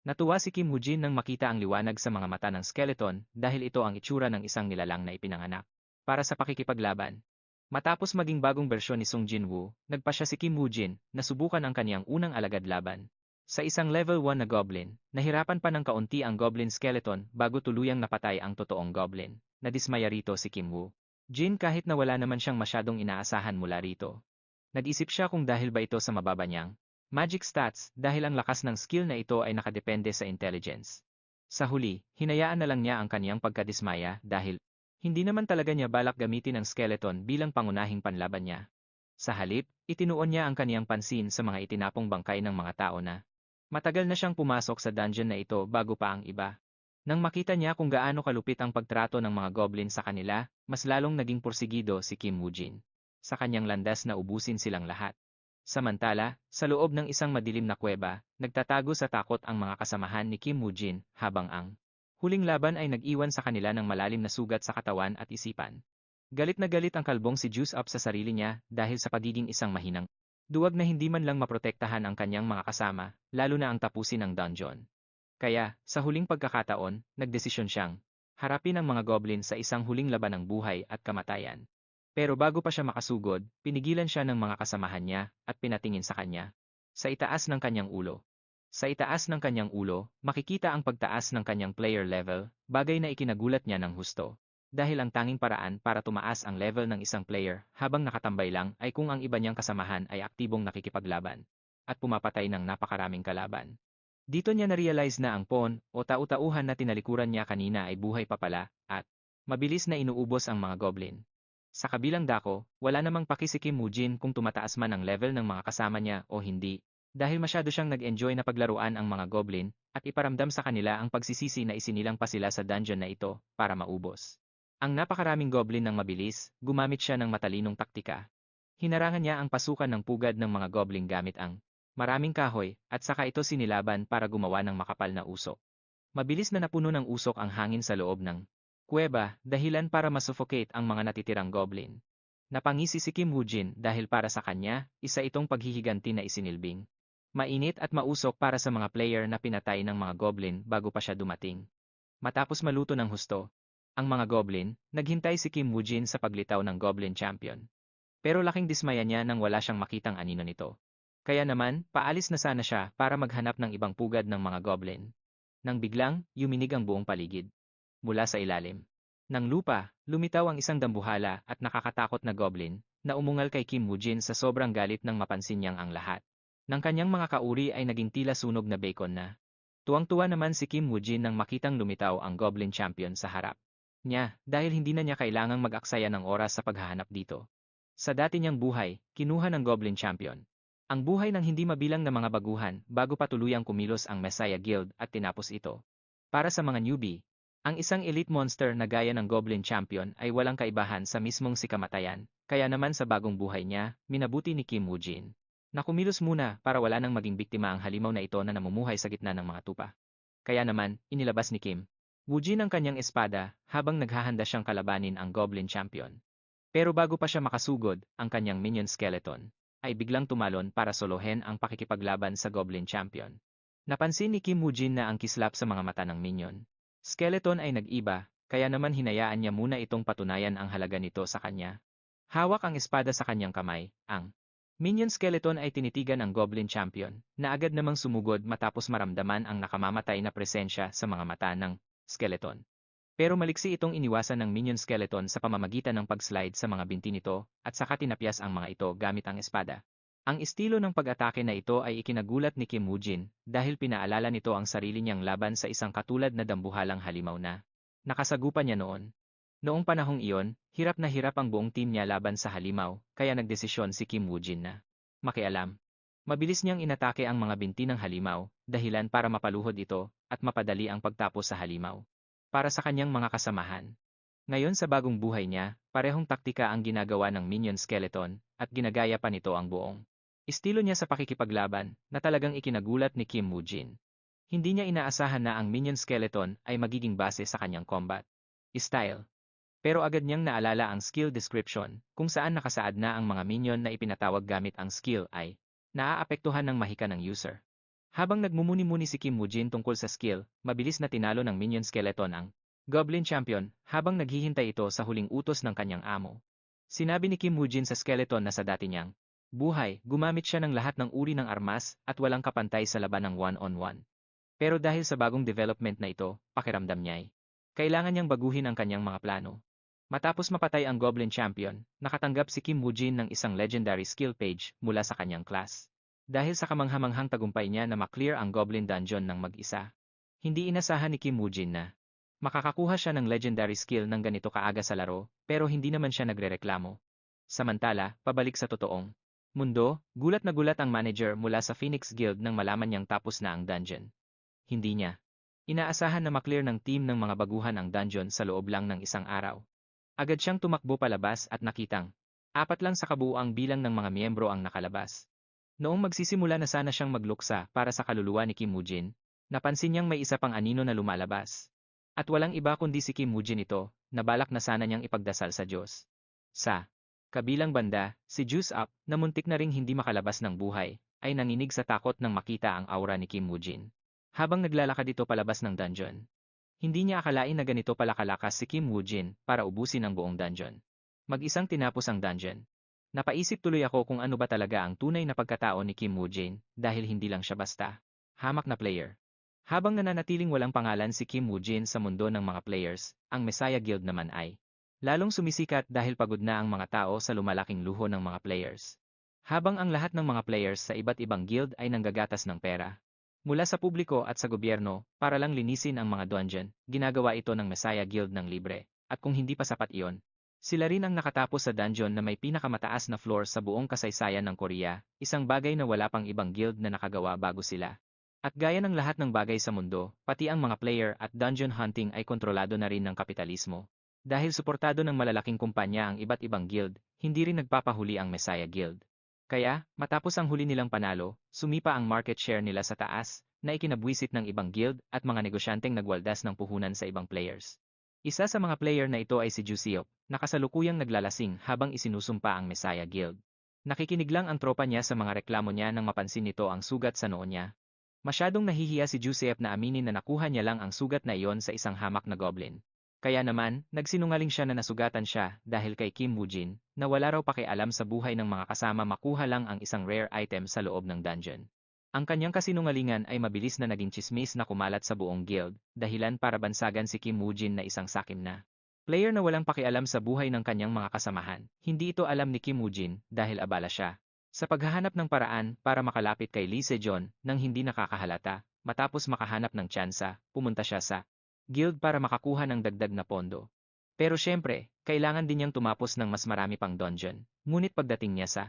Natuwa si Kim Woo-jin nang makita ang liwanag sa mga mata ng skeleton dahil ito ang itsura ng isang nilalang na ipinanganak para sa pakikipaglaban. Matapos maging bagong bersyon ni Sung Jin-woo, nagpa siya si Kim Woo-jin na subukan ang kaniyang unang alagad laban. Sa isang level 1 na goblin, nahirapan pa ng kaunti ang goblin skeleton bago tuluyang napatay ang totoong goblin. Nadismaya rito si Kim Woo-jin kahit na wala naman siyang masyadong inaasahan mula rito. Nag-isip siya kung dahil ba ito sa mababa niyang magic stats dahil ang lakas ng skill na ito ay nakadepende sa intelligence. Sa huli, hinayaan na lang niya ang kaniyang pagkadismaya dahil hindi naman talaga niya balak gamitin ang skeleton bilang pangunahing panlaban niya. Sa halip, itinuon niya ang kaniyang pansin sa mga itinapong bangkay ng mga tao na matagal na siyang pumasok sa dungeon na ito bago pa ang iba. Nang makita niya kung gaano kalupit ang pagtrato ng mga goblin sa kanila, mas lalong naging porsigido si Kim Woo-jin sa kanyang landas na ubusin silang lahat. Samantala, sa loob ng isang madilim na kuweba, nagtatago sa takot ang mga kasamahan ni Kim Woo-jin habang ang huling laban ay nag-iwan sa kanila ng malalim na sugat sa katawan at isipan. Galit na galit ang kalbong si Juice Up sa sarili niya dahil sa pagiging isang mahinang duwag na hindi man lang maprotektahan ang kanyang mga kasama, lalo na ang tapusin ng dungeon. Kaya, sa huling pagkakataon, nagdesisyon siyang harapin ang mga goblin sa isang huling laban ng buhay at kamatayan. Pero bago pa siya makasugod, pinigilan siya ng mga kasamahan niya at pinatingin sa kanya sa itaas ng kanyang ulo. Sa itaas ng kanyang ulo, makikita ang pagtaas ng kanyang player level, bagay na ikinagulat niya ng husto. Dahil ang tanging paraan para tumaas ang level ng isang player habang nakatambay lang ay kung ang iba niyang kasamahan ay aktibong nakikipaglaban at pumapatay ng napakaraming kalaban. Dito niya na-realize na ang pawn o tau-tauhan na tinalikuran niya kanina ay buhay pa pala at mabilis na inuubos ang mga goblin. Sa kabilang dako, wala namang paki si Kim Woo-jin kung tumataas man ang level ng mga kasama niya o hindi. Dahil masyado siyang nag-enjoy na paglaruan ang mga goblin at iparamdam sa kanila ang pagsisisi na isinilang pa sila sa dungeon na ito para maubos ang napakaraming goblin ng mabilis, gumamit siya ng matalinong taktika. Hinarangan niya ang pasukan ng pugad ng mga goblin gamit ang maraming kahoy at saka ito sinilaban para gumawa ng makapal na usok. Mabilis na napuno ng usok ang hangin sa loob ng kuweba, dahilan para masuffocate ang mga natitirang goblin. Napangisi si Kim Woo-jin dahil para sa kanya, isa itong paghihiganti na isinilbing mainit at mausok para sa mga player na pinatay ng mga goblin bago pa siya dumating. Matapos maluto ng husto, ang mga goblin, naghintay si Kim Woo-jin sa paglitaw ng Goblin Champion. Pero laking dismaya niya nang wala siyang makitang anino nito. Kaya naman, paalis na sana siya para maghanap ng ibang pugad ng mga goblin. Nang biglang, yuminig ang buong paligid. Mula sa ilalim ng lupa, lumitaw ang isang dambuhala at nakakatakot na goblin na umungal kay Kim Woo-jin sa sobrang galit nang mapansin niyang ang lahat ng kanyang mga kauri ay naging tila sunog na bacon na. Tuwang-tuwa naman si Kim Woo-jin nang makitang lumitaw ang Goblin Champion sa harap niya dahil hindi na niya kailangang mag-aksaya ng oras sa paghahanap dito. Sa dati niyang buhay, kinuha ng Goblin Champion ang buhay ng hindi mabilang na mga baguhan bago pa tuluyang kumilos ang Messiah Guild at tinapos ito. Para sa mga newbie, ang isang elite monster na gaya ng Goblin Champion ay walang kaibahan sa mismong si kamatayan, kaya naman sa bagong buhay niya, minabuti ni Kim Woo-jin na kumilos muna para wala nang maging biktima ang halimaw na ito na namumuhay sa gitna ng mga tupa. Kaya naman, inilabas ni Kim Woo-jin ang kanyang espada habang naghahanda siyang kalabanin ang Goblin Champion. Pero bago pa siya makasugod, ang kanyang minion skeleton ay biglang tumalon para solohin ang pakikipaglaban sa Goblin Champion. Napansin ni Kim Woo-jin na ang kislap sa mga mata ng minion skeleton ay nag-iba, kaya naman hinayaan niya muna itong patunayan ang halaga nito sa kanya. Hawak ang espada sa kanyang kamay, ang Minion Skeleton ay tinitigan ang Goblin Champion, na agad namang sumugod matapos maramdaman ang nakamamatay na presensya sa mga mata ng skeleton. Pero maliksi itong iniwasan ng Minion Skeleton sa pamamagitan ng pag-slide sa mga binti nito at saka tinapyas ang mga ito gamit ang espada. Ang estilo ng pag-atake na ito ay ikinagulat ni Kim Woo-jin dahil pinaalala nito ang sarili niyang laban sa isang katulad na dambuhalang halimaw na nakasagupan niya noon. Noong panahong iyon, hirap na hirap ang buong team niya laban sa halimaw, kaya nagdesisyon si Kim Woo-jin na makialam. Mabilis niyang inatake ang mga binti ng halimaw, dahilan para mapaluhod ito at mapadali ang pagtapos sa halimaw. Para sa kanyang mga kasamahan. Ngayon sa bagong buhay niya, parehong taktika ang ginagawa ng Minion Skeleton at ginagaya pa nito ang buong estilo niya sa pakikipaglaban na talagang ikinagulat ni Kim Woo-jin. Hindi niya inaasahan na ang Minion Skeleton ay magiging base sa kanyang combat style. Pero agad niyang naalala ang skill description kung saan nakasaad na ang mga minion na ipinatawag gamit ang skill ay naaapektuhan ng mahika ng user. Habang nagmumuni-muni si Kim Woo-jin tungkol sa skill, mabilis na tinalo ng Minion Skeleton ang Goblin Champion habang naghihintay ito sa huling utos ng kanyang amo. Sinabi ni Kim Woo-jin sa Skeleton na sa dati niyang buhay, gumamit siya ng lahat ng uri ng armas at walang kapantay sa laban ng one-on-one. Pero dahil sa bagong development na ito, pakiramdam niya ay kailangan niyang baguhin ang kanyang mga plano. Matapos mapatay ang Goblin Champion, nakatanggap si Kim Woo-jin ng isang legendary skill page mula sa kanyang class. Dahil sa kamanghamanghang tagumpay niya na maklear ang Goblin Dungeon ng mag-isa. Hindi inasahan ni Kim Woo-jin na makakakuha siya ng legendary skill ng ganito kaaga sa laro, pero hindi naman siya nagrereklamo. Samantala, pabalik sa totoong mundo, gulat na gulat ang manager mula sa Phoenix Guild nang malaman niyang tapos na ang dungeon. Hindi niya inaasahan na maklear ng team ng mga baguhan ang dungeon sa loob lang ng isang araw. Agad siyang tumakbo palabas at nakitang 4 lang sa kabuuang bilang ng mga miyembro ang nakalabas. Noong magsisimula na sana siyang magluksa para sa kaluluwa ni Kim Woo-jin, napansin niyang may isa pang anino na lumalabas. At walang iba kundi si Kim Woo-jin ito, na balak na sana niyang ipagdasal sa Diyos. Sa kabilang banda, si Juice Up, na muntik na ring hindi makalabas ng buhay, ay nanginig sa takot nang makita ang aura ni Kim Woo-jin. Habang naglalakad ito palabas ng dungeon. Hindi niya akalain na ganito pala kalakas si Kim Woo-jin para ubusin ang buong dungeon. Mag-isang tinapos ang dungeon. Napaisip tuloy ako kung ano ba talaga ang tunay na pagkatao ni Kim Woo-jin dahil hindi lang siya basta hamak na player. Habang nananatiling walang pangalan si Kim Woo-jin sa mundo ng mga players, ang Messiah Guild naman ay lalong sumisikat dahil pagod na ang mga tao sa lumalaking luho ng mga players. Habang ang lahat ng mga players sa iba't ibang guild ay nanggagatas ng pera mula sa publiko at sa gobyerno para lang linisin ang mga dungeon, ginagawa ito ng Messiah Guild ng libre, at kung hindi pa sapat iyon, sila rin ang nakatapos sa dungeon na may pinakamataas na floor sa buong kasaysayan ng Korea, isang bagay na wala pang ibang guild na nakagawa bago sila. At gaya ng lahat ng bagay sa mundo, pati ang mga player at dungeon hunting ay kontrolado na rin ng kapitalismo. Dahil suportado ng malalaking kumpanya ang iba't ibang guild, hindi rin nagpapahuli ang Messiah Guild. Kaya, matapos ang huli nilang panalo, sumipa ang market share nila sa taas, na ikinabwisit ng ibang guild at mga negosyanteng nagwaldas ng puhunan sa ibang players. Isa sa mga player na ito ay si Jusiok, na kasalukuyang naglalasing habang isinusumpa ang Messiah Guild. Nakikinig lang ang tropa niya sa mga reklamo niya nang mapansin nito ang sugat sa noo niya. Masyadong nahihiya si Jusiok na aminin na nakuha niya lang ang sugat na iyon sa isang hamak na goblin. Kaya naman, nagsinungaling siya na nasugatan siya dahil kay Kim Woo-jin, na wala raw pakialam sa buhay ng mga kasama makuha lang ang isang rare item sa loob ng dungeon. Ang kanyang kasinungalingan ay mabilis na naging tsismis na kumalat sa buong guild, dahilan para bansagan si Kim Woo-jin na isang sakim na player na walang pakialam sa buhay ng kanyang mga kasamahan. Hindi ito alam ni Kim Woo-jin dahil abala siya sa paghahanap ng paraan para makalapit kay Lee Se-jeon nang hindi nakakahalata. Matapos makahanap ng tsansa, pumunta siya sa guild para makakuha ng dagdag na pondo. Pero syempre, kailangan din niyang tumapos ng mas marami pang dungeon. Ngunit pagdating niya sa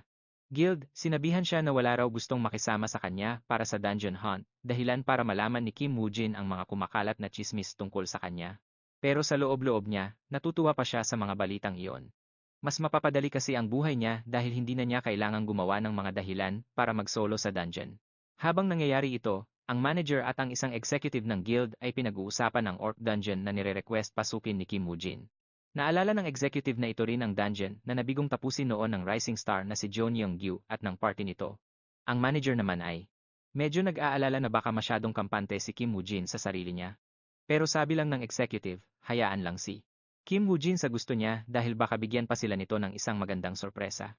guild, sinabihan siya na wala raw gustong makisama sa kanya para sa dungeon hunt, dahilan para malaman ni Kim Woo-jin ang mga kumakalat na chismis tungkol sa kanya. Pero sa loob-loob niya, natutuwa pa siya sa mga balitang iyon. Mas mapapadali kasi ang buhay niya dahil hindi na niya kailangang gumawa ng mga dahilan para mag-solo sa dungeon. Habang nangyayari ito, ang manager at ang isang executive ng guild ay pinag-uusapan ang orc dungeon na nire-request pasukin ni Kim Woo-jin. Naalala ng executive na ito rin ang dungeon na nabigong tapusin noon ng rising star na si Jo Young-gyu at ng party nito. Ang manager naman ay medyo nag-aalala na baka masyadong kampante si Kim Woo-jin sa sarili niya. Pero sabi lang ng executive, hayaan lang si Kim Woo-jin sa gusto niya dahil baka bigyan pa sila nito ng isang magandang sorpresa.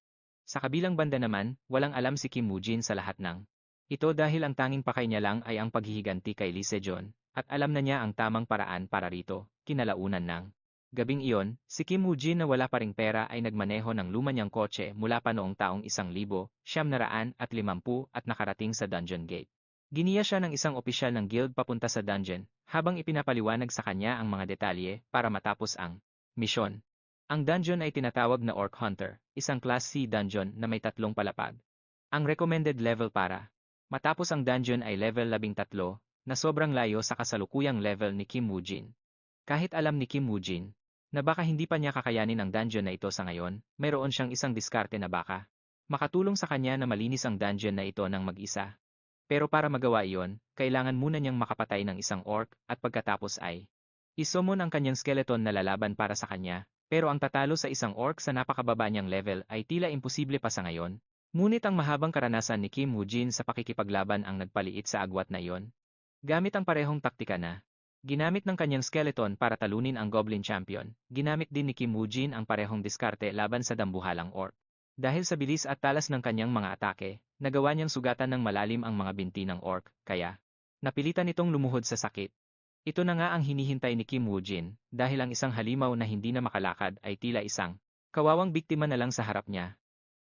Sa kabilang banda naman, walang alam si Kim Woo-jin sa lahat ng ito dahil ang tanging pakay niya lang ay ang paghihiganti kay Lee Se-jeon, at alam na niya ang tamang paraan para rito, kinalaunan ng gabing iyon, si Kim Woo-jin na wala pa ring pera ay nagmaneho ng luma niyang kotse mula pa noong taong 1950 at nakarating sa Dungeon Gate. Giniya siya ng isang opisyal ng guild papunta sa dungeon, habang ipinapaliwanag sa kanya ang mga detalye para matapos ang misyon. Ang dungeon ay tinatawag na Orc Hunter, isang Class C dungeon na may 3 palapag. Ang recommended level para matapos ang dungeon ay level 13, na sobrang layo sa kasalukuyang level ni Kim Woo-jin. Kahit alam ni Kim Woo-jin na baka hindi pa niya kakayanin ang dungeon na ito sa ngayon, mayroon siyang isang diskarte na baka makatulong sa kanya na malinis ang dungeon na ito ng mag-isa. Pero para magawa iyon, kailangan muna niyang makapatay ng isang orc at pagkatapos ay isumon ang kanyang skeleton na lalaban para sa kanya, pero ang tatalo sa isang orc sa napakababa niyang level ay tila imposible pa sa ngayon. Ngunit ang mahabang karanasan ni Kim Woo-jin sa pakikipaglaban ang nagpaliit sa agwat na iyon. Gamit ang parehong taktika na ginamit ng kanyang skeleton para talunin ang Goblin Champion, ginamit din ni Kim Woo-jin ang parehong diskarte laban sa dambuhalang orc. Dahil sa bilis at talas ng kanyang mga atake, nagawa niyang sugatan ng malalim ang mga binti ng orc, kaya napilitan itong lumuhod sa sakit. Ito na nga ang hinihintay ni Kim Woo-jin, dahil ang isang halimaw na hindi na makalakad ay tila isang kawawang biktima na lang sa harap niya.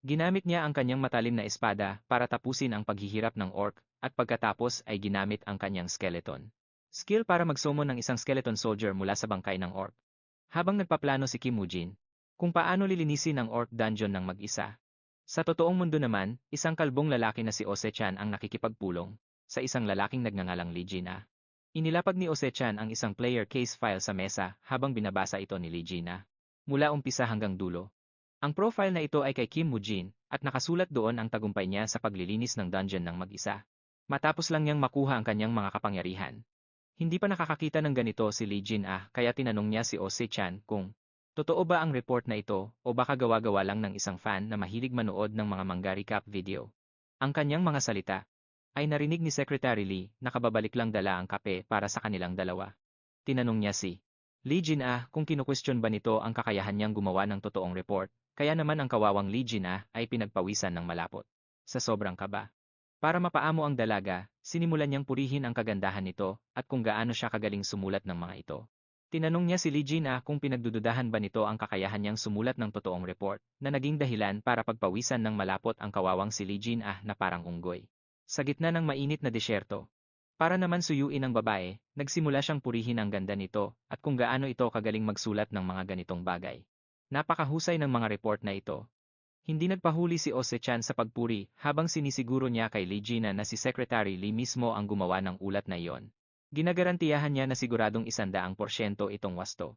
Ginamit niya ang kanyang matalim na espada para tapusin ang paghihirap ng orc, at pagkatapos ay ginamit ang kanyang skeleton skill para magsummon ng isang skeleton soldier mula sa bangkay ng orc. Habang nagpaplano si Kim Woo-jin kung paano lilinisin ang orc dungeon ng mag-isa. Sa totoong mundo naman, isang kalbong lalaki na si Ose-chan ang nakikipagpulong sa isang lalaking nagngangalang Lee Jin-ah. Inilapag ni Ose-chan ang isang player case file sa mesa habang binabasa ito ni Lee Jin-ah mula umpisa hanggang dulo. Ang profile na ito ay kay Kim Woo-jin at nakasulat doon ang tagumpay niya sa paglilinis ng dungeon ng mag-isa. Matapos lang niyang makuha ang kanyang mga kapangyarihan. Hindi pa nakakakita ng ganito si Lee Jin-ah kaya tinanong niya si Ose-chan kung totoo ba ang report na ito o baka gawa-gawa lang ng isang fan na mahilig manood ng mga manga recap video. Ang kanyang mga salita ay narinig ni Secretary Lee na kababalik lang dala ang kape para sa kanilang dalawa. Tinanong niya si Lee Jin-ah kung kinukwestiyon ba nito ang kakayahan niyang gumawa ng totoong report, kaya naman ang kawawang Lee Jin-ah ay pinagpawisan ng malapot. Sa sobrang kaba. Para mapaamo ang dalaga, sinimulan niyang purihin ang kagandahan nito at kung gaano siya kagaling sumulat ng mga ito. Tinanong niya si Lee Jin-ah kung pinagdududahan ba nito ang kakayahan niyang sumulat ng totoong report, na naging dahilan para pagpawisan ng malapot ang kawawang si Lee Jin-ah na parang unggoy. Sa gitna ng mainit na disyerto. Para naman suyuin ang babae, nagsimula siyang purihin ang ganda nito at kung gaano ito kagaling magsulat ng mga ganitong bagay. Napakahusay ng mga report na ito. Hindi nagpahuli si Ose-chan sa pagpuri habang sinisiguro niya kay Lee Jin-ah na si Secretary Lee mismo ang gumawa ng ulat na iyon. Ginagarantiyahan niya na siguradong 100% itong wasto.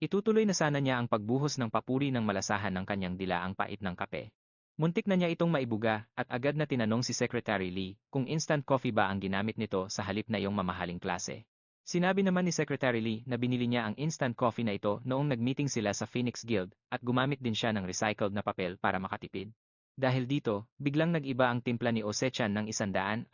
Itutuloy na sana niya ang pagbuhos ng papuri ng malasahan ng kanyang dilaang pait ng kape. Muntik na niya itong maibuga at agad na tinanong si Secretary Lee kung instant coffee ba ang ginamit nito sa halip na iyong mamahaling klase. Sinabi naman ni Secretary Lee na binili niya ang instant coffee na ito noong nagmeeting sila sa Phoenix Guild at gumamit din siya ng recycled na papel para makatipid. Dahil dito, biglang nag-iba ang timpla ni Ose-chan ng 180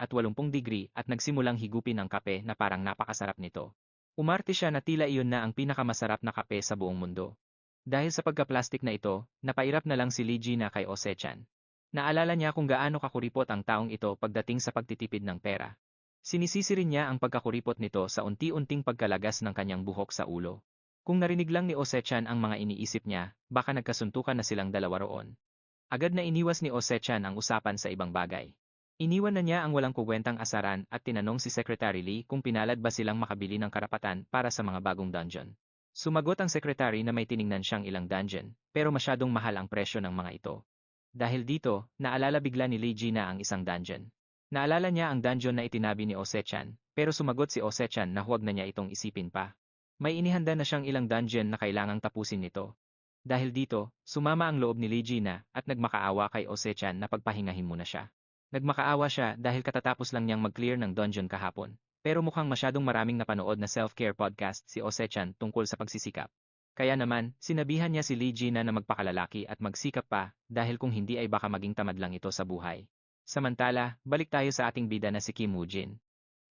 degree at nagsimulang higupin ang kape na parang napakasarap nito. Umarte siya na tila iyon na ang pinakamasarap na kape sa buong mundo. Dahil sa pagka-plastic na ito, napairap na lang si Lee Jin-ah kay Ose-chan. Naalala niya kung gaano kakuripot ang taong ito pagdating sa pagtitipid ng pera. Sinisisi rin niya ang pagkakuripot nito sa unti-unting pagkalagas ng kanyang buhok sa ulo. Kung narinig lang ni Ose-chan ang mga iniisip niya, baka nagkasuntukan na silang dalawa roon. Agad na iniwas ni Ose-chan ang usapan sa ibang bagay. Iniwan na niya ang walang kuwentang asaran at tinanong si Secretary Lee kung pinalad ba silang makabili ng karapatan para sa mga bagong dungeon. Sumagot ang secretary na may tiningnan siyang ilang dungeon, pero masyadong mahal ang presyo ng mga ito. Dahil dito, naalala bigla ni Lee Jin-ah ang isang dungeon. Naalala niya ang dungeon na itinabi ni Ose-chan, pero sumagot si Ose-chan na huwag na niya itong isipin pa. May inihanda na siyang ilang dungeon na kailangang tapusin nito. Dahil dito, sumama ang loob ni Lee Jin-ah at nagmakaawa kay Ose-chan na pagpahingahin muna siya. Nagmakaawa siya dahil katatapos lang niyang mag-clear ng dungeon kahapon. Pero mukhang masyadong maraming napanood na self-care podcast si Ose-chan tungkol sa pagsisikap. Kaya naman, sinabihan niya si Lee Jin-ah na magpakalalaki at magsikap pa dahil kung hindi ay baka maging tamad lang ito sa buhay. Samantala, balik tayo sa ating bida na si Kim Woo-jin.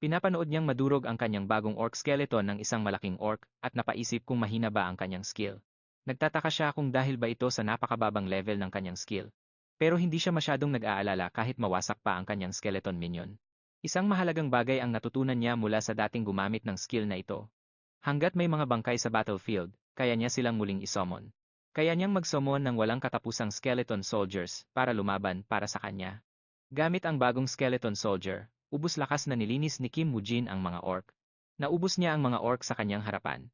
Pinapanood niyang madurog ang kanyang bagong orc skeleton ng isang malaking orc at napaisip kung mahina ba ang kanyang skill. Nagtataka siya kung dahil ba ito sa napakababang level ng kanyang skill. Pero hindi siya masyadong nag-aalala kahit mawasak pa ang kanyang skeleton minion. Isang mahalagang bagay ang natutunan niya mula sa dating gumamit ng skill na ito. Hanggat may mga bangkay sa battlefield, kaya niya silang muling isummon. Kaya niyang mag-summon ng walang katapusang skeleton soldiers para lumaban para sa kanya. Gamit ang bagong skeleton soldier, ubus lakas na nilinis ni Kim Woo-jin ang mga orc. Naubos niya ang mga orc sa kanyang harapan.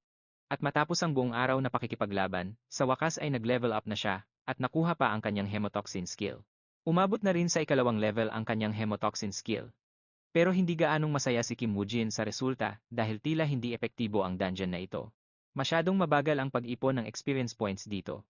At matapos ang buong araw na pakikipaglaban, sa wakas ay nag-level up na siya, at nakuha pa ang kanyang hemotoxin skill. Umabot na rin sa ikalawang level ang kanyang hemotoxin skill. Pero hindi gaanong masaya si Kim Woo-jin sa resulta dahil tila hindi epektibo ang dungeon na ito. Masyadong mabagal ang pag-ipon ng experience points dito.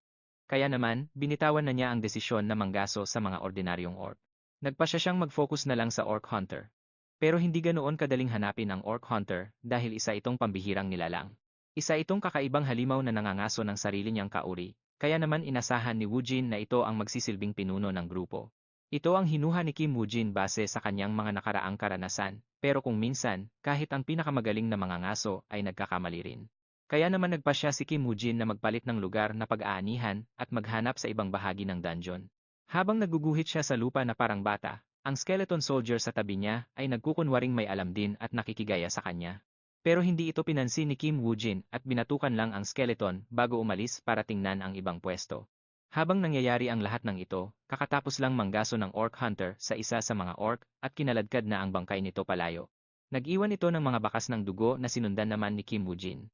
Kaya naman, binitawan na niya ang desisyon na manggaso sa mga ordinaryong orc. Nagpasya siyang mag-focus na lang sa orc hunter. Pero hindi ganoon kadaling hanapin ang orc hunter dahil isa itong pambihirang nilalang. Isa itong kakaibang halimaw na nangangaso ng sarili niyang kauri, kaya naman inasahan ni Woo-jin na ito ang magsisilbing pinuno ng grupo. Ito ang hinuha ni Kim Woo-jin base sa kanyang mga nakaraang karanasan, pero kung minsan, kahit ang pinakamagaling na mga ngaso ay nagkakamali rin. Kaya naman nagpasya si Kim Woo-jin na magpalit ng lugar na pag-aanihan at maghanap sa ibang bahagi ng dungeon. Habang naguguhit siya sa lupa na parang bata, ang skeleton soldier sa tabi niya ay nagkukunwaring may alam din at nakikigaya sa kanya. Pero hindi ito pinansin ni Kim Woo-jin at binatukan lang ang skeleton bago umalis para tingnan ang ibang pwesto. Habang nangyayari ang lahat ng ito, kakatapos lang manggaso ng orc hunter sa isa sa mga orc at kinaladkad na ang bangkay nito palayo. Nag-iwan ito ng mga bakas ng dugo na sinundan naman ni Kim Woo-jin.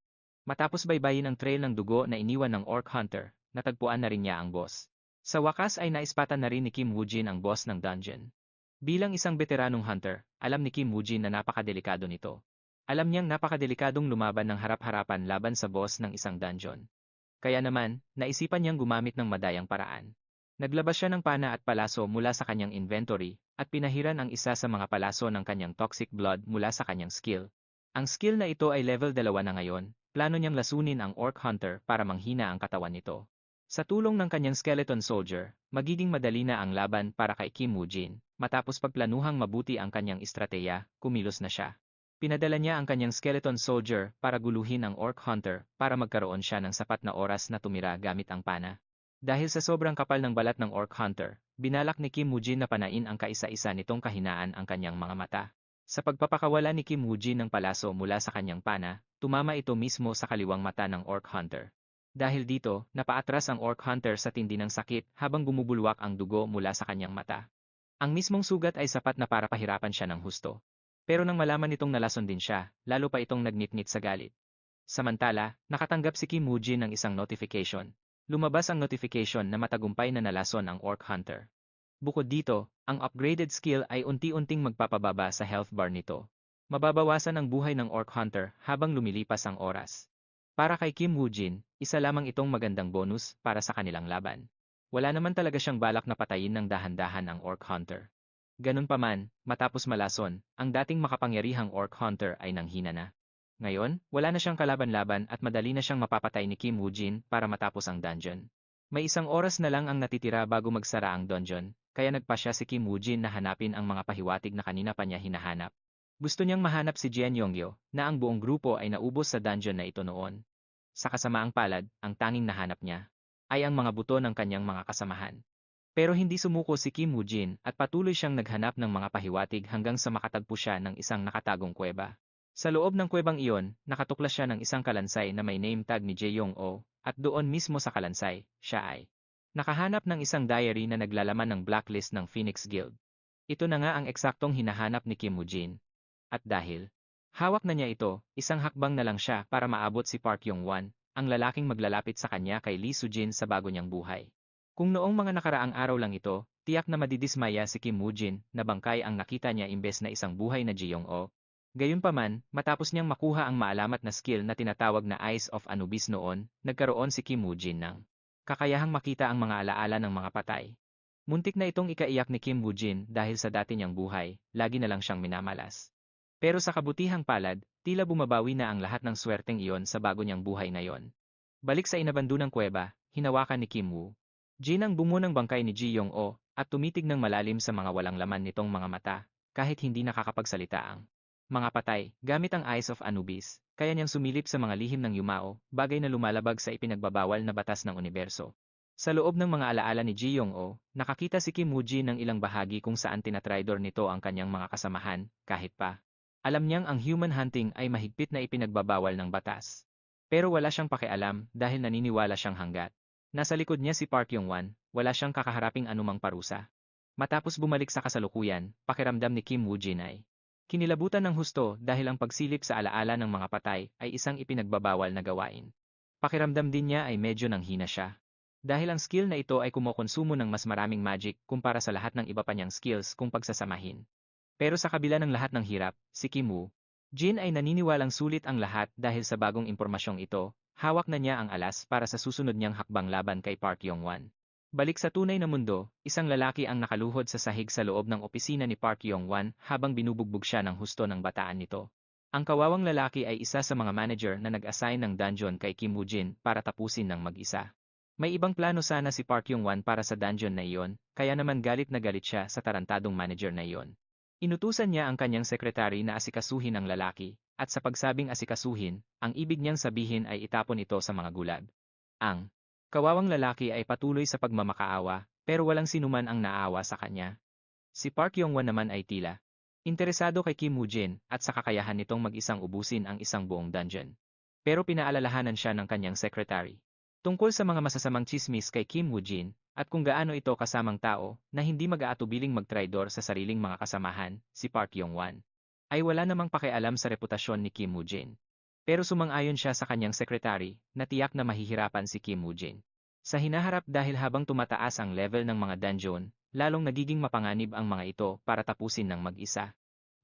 Matapos baybayin ang trail ng dugo na iniwan ng orc hunter, natagpuan na rin niya ang boss. Sa wakas ay naispatan na rin ni Kim Woo-jin ang boss ng dungeon. Bilang isang veteranong hunter, alam ni Kim Woo-jin na napakadelikado nito. Alam niyang napakadelikadong lumaban ng harap-harapan laban sa boss ng isang dungeon. Kaya naman, naisipan niyang gumamit ng madayang paraan. Naglabas siya ng pana at palaso mula sa kanyang inventory, at pinahiran ang isa sa mga palaso ng kanyang toxic blood mula sa kanyang skill. Ang skill na ito ay level 2 na ngayon, plano niyang lasunin ang orc hunter para manghina ang katawan nito. Sa tulong ng kanyang skeleton soldier, magiging madali na ang laban para kay Kim Woo-jin. Matapos pagplanuhang mabuti ang kanyang estrateya, kumilos na siya. Pinadala niya ang kanyang skeleton soldier para guluhin ang orc hunter para magkaroon siya ng sapat na oras na tumira gamit ang pana. Dahil sa sobrang kapal ng balat ng orc hunter, binalak ni Kim Woo-jin na panain ang kaisa-isa nitong kahinaan ang kanyang mga mata. Sa pagpapakawala ni Kim Woo-jin ng palaso mula sa kanyang pana, tumama ito mismo sa kaliwang mata ng orc hunter. Dahil dito, napaatras ang orc hunter sa tindi ng sakit habang bumubulwak ang dugo mula sa kanyang mata. Ang mismong sugat ay sapat na para pahirapan siya ng husto. Pero nang malaman nitong nalason din siya, lalo pa itong nagnitnit sa galit. Samantala, nakatanggap si Kim Woo-jin ng isang notification. Lumabas ang notification na matagumpay na nalason ang orc hunter. Bukod dito, ang upgraded skill ay unti-unting magpapababa sa health bar nito. Mababawasan ang buhay ng orc hunter habang lumilipas ang oras. Para kay Kim Woo-jin, isa lamang itong magandang bonus para sa kanilang laban. Wala naman talaga siyang balak na patayin ng dahan-dahan ang orc hunter. Ganun pa man, matapos malason, ang dating makapangyarihang orc hunter ay nanghina na. Ngayon, wala na siyang kalaban-laban at madali na siyang mapapatay ni Kim Woo-jin para matapos ang dungeon. May isang oras na lang ang natitira bago magsara ang dungeon, kaya nagpasya si Kim Woo-jin na hanapin ang mga pahiwatig na kanina pa niya hinahanap. Gusto niyang mahanap si Jian Yongyo, na ang buong grupo ay naubos sa dungeon na ito noon. Sa kasamaang palad, ang tanging nahanap niya ay ang mga buto ng kanyang mga kasamahan. Pero hindi sumuko si Kim Woo-jin at patuloy siyang naghanap ng mga pahiwatig hanggang sa makatagpo siya ng isang nakatagong kuweba. Sa loob ng kuwebang iyon, nakatuklas siya ng isang kalansay na may name tag ni Jae-yong-oh, at doon mismo sa kalansay, siya ay nakahanap ng isang diary na naglalaman ng blacklist ng Phoenix Guild. Ito na nga ang eksaktong hinahanap ni Kim Woo-jin. At dahil hawak na niya ito, isang hakbang na lang siya para maabot si Park Yong-won, ang lalaking maglalapit sa kanya kay Lee Soo-jin sa bago niyang buhay. Kung noong mga nakaraang araw lang ito, tiyak na madidismaya si Kim Woo-jin na bangkay ang nakita niya imbes na isang buhay na Jae-yong-oh. Gayunpaman, matapos niyang makuha ang maalamat na skill na tinatawag na Eyes of Anubis noon, nagkaroon si Kim Woo-jin ng kakayahang makita ang mga alaala ng mga patay. Muntik na itong ikaiyak ni Kim Woo-jin dahil sa dati niyang buhay, lagi na lang siyang minamalas. Pero sa kabutihang palad, tila bumabawi na ang lahat ng swerteng iyon sa bago niyang buhay ngayon. Balik sa inabandunang kuweba, hinawakan ni Kim Woo Jin ang bungo ng bangkay ni Jae-yong-oh at tumitig ng malalim sa mga walang laman nitong mga mata, kahit hindi nakakapagsalita ang mga patay, gamit ang Eyes of Anubis, kaya niyang sumilip sa mga lihim ng yumao, bagay na lumalabag sa ipinagbabawal na batas ng universo. Sa loob ng mga alaala ni Ji Yong-o, nakakita si Kim Woo-jin ng ilang bahagi kung saan tinatridor nito ang kanyang mga kasamahan, kahit pa. Alam niyang ang human hunting ay mahigpit na ipinagbabawal ng batas. Pero wala siyang pakialam dahil naniniwala siyang hanggat nasa likod niya si Park Yong-wan, wala siyang kakaharaping anumang parusa. Matapos bumalik sa kasalukuyan, pakiramdam ni Kim Woo-jin ay kinilabutan ng husto dahil ang pagsilip sa alaala ng mga patay ay isang ipinagbabawal na gawain. Pakiramdam din niya ay medyo nanghina siya. Dahil ang skill na ito ay kumokonsumo ng mas maraming magic kumpara sa lahat ng iba pa niyang skills kung pagsasamahin. Pero sa kabila ng lahat ng hirap, si Kim Woo-jin ay naniniwalang sulit ang lahat dahil sa bagong impormasyong ito, hawak na niya ang alas para sa susunod niyang hakbang laban kay Park Yong-wan. Balik sa tunay na mundo, isang lalaki ang nakaluhod sa sahig sa loob ng opisina ni Park Yong-wan habang binubugbog siya ng husto ng bataan nito. Ang kawawang lalaki ay isa sa mga manager na nag-assign ng dungeon kay Kim Woo-jin para tapusin ng mag-isa. May ibang plano sana si Park Yong-wan para sa dungeon na iyon, kaya naman galit na galit siya sa tarantadong manager na iyon. Inutusan niya ang kanyang sekretary na asikasuhin ang lalaki, at sa pagsabing asikasuhin, ang ibig niyang sabihin ay itapon ito sa mga gulag. Ang kawawang lalaki ay patuloy sa pagmamakaawa, pero walang sinuman ang naawa sa kanya. Si Park Yong-wan naman ay tila interesado kay Kim Woo-jin at sa kakayahan nitong mag-isang ubusin ang isang buong dungeon. Pero pinaalalahanan siya ng kanyang secretary tungkol sa mga masasamang tsismis kay Kim Woo-jin at kung gaano ito kasamang tao na hindi mag-aatubiling magtraidor sa sariling mga kasamahan, si Park Yong-wan ay wala namang pakialam sa reputasyon ni Kim Woo-jin. Pero sumang-ayon siya sa kanyang secretary na tiyak na mahihirapan si Kim Woo-jin sa hinaharap dahil habang tumataas ang level ng mga dungeon, lalong nagiging mapanganib ang mga ito para tapusin ng mag-isa.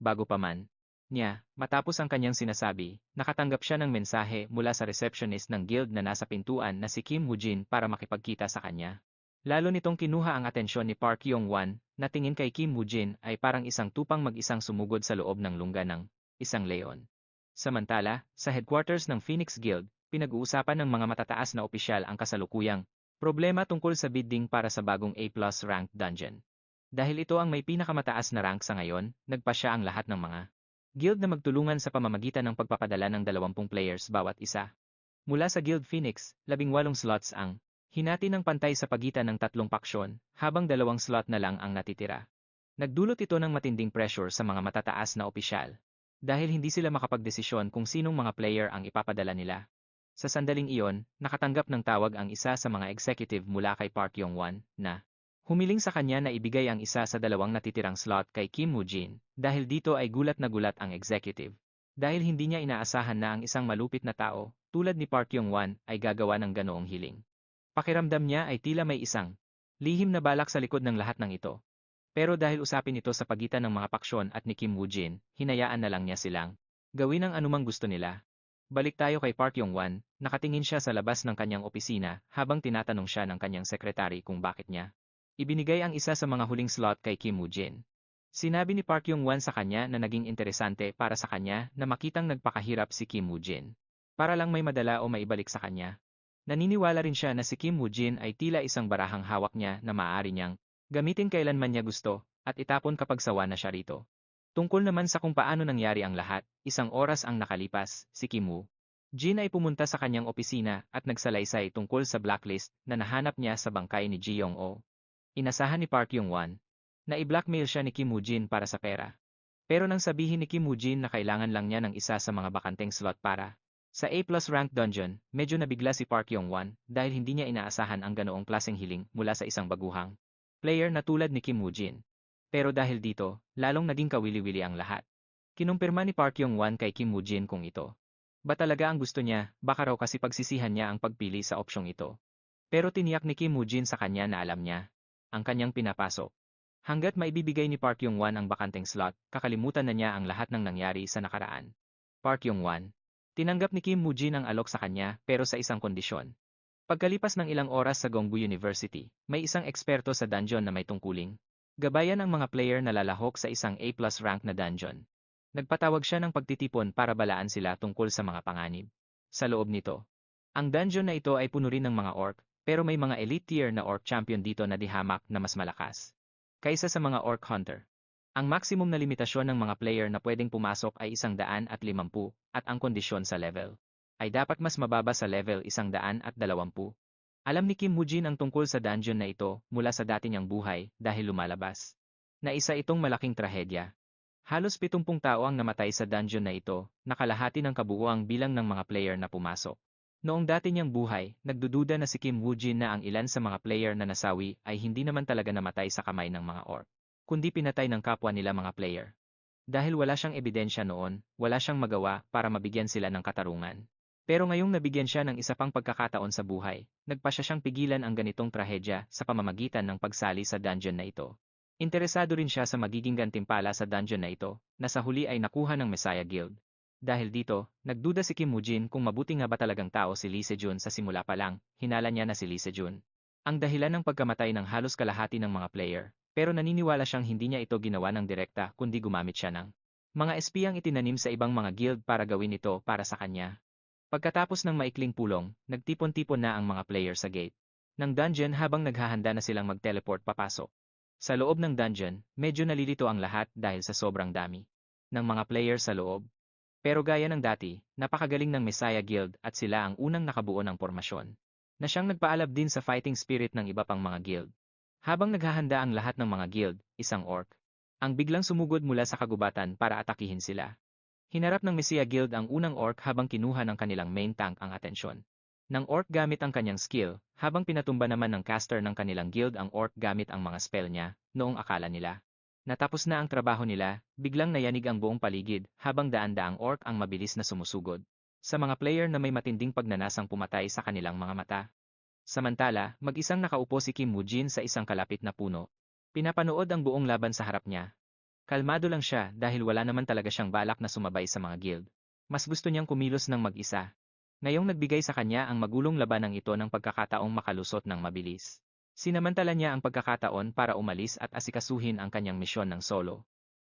Bago pa man niya, matapos ang kanyang sinasabi, nakatanggap siya ng mensahe mula sa receptionist ng guild na nasa pintuan na si Kim Woo-jin para makipagkita sa kanya. Lalo nitong kinuha ang atensyon ni Park Yong-wan na tingin kay Kim Woo-jin ay parang isang tupang mag-isang sumugod sa loob ng lungga ng isang leon. Samantala, sa headquarters ng Phoenix Guild, pinag-uusapan ng mga matataas na opisyal ang kasalukuyang problema tungkol sa bidding para sa bagong A+ ranked dungeon. Dahil ito ang may pinakamataas na rank sa ngayon, nagpasya ang lahat ng mga guild na magtulungan sa pamamagitan ng pagpapadala ng 20 players bawat isa. Mula sa Guild Phoenix, 18 slots ang hinati ng pantay sa pagitan ng 3 paksyon, habang 2 slot na lang ang natitira. Nagdulot ito ng matinding pressure sa mga matataas na opisyal. Dahil hindi sila makapagdesisyon kung sinong mga player ang ipapadala nila. Sa sandaling iyon, nakatanggap ng tawag ang isa sa mga executive mula kay Park Yong-wan na humiling sa kanya na ibigay ang isa sa 2 natitirang slot kay Kim Woo-jin dahil dito ay gulat na gulat ang executive. Dahil hindi niya inaasahan na ang isang malupit na tao, tulad ni Park Yong-wan, ay gagawa ng ganoong hiling. Pakiramdam niya ay tila may isang lihim na balak sa likod ng lahat ng ito. Pero dahil usapin ito sa pagitan ng mga paksyon at ni Kim Woo-jin, hinayaan na lang niya silang gawin ang anumang gusto nila. Balik tayo kay Park Yong-wan, nakatingin siya sa labas ng kanyang opisina habang tinatanong siya ng kanyang sekretary kung bakit niya ibinigay ang isa sa mga huling slot kay Kim Woo-jin. Sinabi ni Park Yong-wan sa kanya na naging interesante para sa kanya na makitang nagpakahirap si Kim Woo-jin para lang may madala o maibalik sa kanya. Naniniwala rin siya na si Kim Woo-jin ay tila isang barahang hawak niya na maaari niyang gamitin kailanman niya gusto at itapon kapag sawa na siya rito. Tungkol naman sa kung paano nangyari ang lahat, isang oras ang nakalipas, si Kim Woo-jin ay pumunta sa kanyang opisina at nagsalaysay tungkol sa blacklist na nahanap niya sa bangkay ni Ji Yong-o. Inasahan ni Park Yong-wan na i-blackmail siya ni Kim Woo-jin para sa pera. Pero nang sabihin ni Kim Woo-jin na kailangan lang niya ng isa sa mga bakanteng slot para sa A+ ranked dungeon, medyo nabigla si Park Yong-wan dahil hindi niya inaasahan ang ganoong klaseng hiling mula sa isang baguhang player na tulad ni Kim Woo-jin. Pero dahil dito, lalong naging kawili-wili ang lahat. Kinumpirma ni Park Yong-wan kay Kim Woo-jin kung ito ba talaga ang gusto niya, baka raw kasi pagsisihan niya ang pagpili sa opsyong ito. Pero tiniyak ni Kim Woo-jin sa kanya na alam niya ang kanyang pinapasok. Hanggat maibibigay ni Park Yong-wan ang bakanteng slot, kakalimutan na niya ang lahat ng nangyari sa nakaraan. Park Yong-wan tinanggap ni Kim Woo-jin ang alok sa kanya pero sa isang kondisyon. Pagkalipas ng ilang oras sa Gongbu University, may isang eksperto sa dungeon na may tungkuling gabayan ang mga player na lalahok sa isang A+ rank na dungeon. Nagpatawag siya ng pagtitipon para balaan sila tungkol sa mga panganib. Sa loob nito, ang dungeon na ito ay puno rin ng mga orc, pero may mga elite tier na orc champion dito na dihamak na mas malakas kaysa sa mga orc hunter. Ang maximum na limitasyon ng mga player na pwedeng pumasok ay 150 at ang kondisyon sa level ay dapat mas mababa sa level 120. Alam ni Kim Woo-jin ang tungkol sa dungeon na ito mula sa dati niyang buhay dahil lumalabas na isa itong malaking trahedya. Halos 70 tao ang namatay sa dungeon na ito, nakalahati ng kabuuang bilang ng mga player na pumasok. Noong dati niyang buhay, nagdududa na si Kim Woo-jin na ang ilan sa mga player na nasawi ay hindi naman talaga namatay sa kamay ng mga orc, kundi pinatay ng kapwa nila mga player. Dahil wala siyang ebidensya noon, wala siyang magawa para mabigyan sila ng katarungan. Pero ngayong nabigyan siya ng isa pang pagkakataon sa buhay, nagpasya siyang pigilan ang ganitong trahedya sa pamamagitan ng pagsali sa dungeon na ito. Interesado rin siya sa magiging gantimpala sa dungeon na ito, na sa huli ay nakuha ng Messiah Guild. Dahil dito, nagduda si Kim Woo-jin kung mabuti nga ba talagang tao si Lee Se-jun sa simula pa lang, hinala niya na si Lee Se-jun ang dahilan ng pagkamatay ng halos kalahati ng mga player, pero naniniwala siyang hindi niya ito ginawa ng direkta kundi gumamit siya ng mga espiyang itinanim sa ibang mga guild para gawin ito para sa kanya. Pagkatapos ng maikling pulong, nagtipon-tipon na ang mga player sa gate ng dungeon habang naghahanda na silang mag-teleport papasok. Sa loob ng dungeon, medyo nalilito ang lahat dahil sa sobrang dami ng mga player sa loob. Pero gaya ng dati, napakagaling ng Messiah Guild at sila ang unang nakabuo ng pormasyon na siyang nagpaalab din sa fighting spirit ng iba pang mga guild. Habang naghahanda ang lahat ng mga guild, isang orc ang biglang sumugod mula sa kagubatan para atakihin sila. Hinarap ng Messiah Guild ang unang orc habang kinuha ng kanilang main tank ang atensyon ng orc gamit ang kanyang skill, habang pinatumba naman ng caster ng kanilang guild ang orc gamit ang mga spell niya, noong akala nila natapos na ang trabaho nila, biglang nayanig ang buong paligid habang daan-daang orc ang mabilis na sumusugod sa mga player na may matinding pagnanasang pumatay sa kanilang mga mata. Samantala, mag-isang nakaupo si Kim Woo-jin sa isang kalapit na puno. Pinapanood ang buong laban sa harap niya. Kalmado lang siya dahil wala naman talaga siyang balak na sumabay sa mga guild. Mas gusto niyang kumilos ng mag-isa. Ngayong nagbigay sa kanya ang magulong labanang ito ng pagkakataong makalusot ng mabilis. Sinamantala niya ang pagkakataon para umalis at asikasuhin ang kanyang misyon ng solo.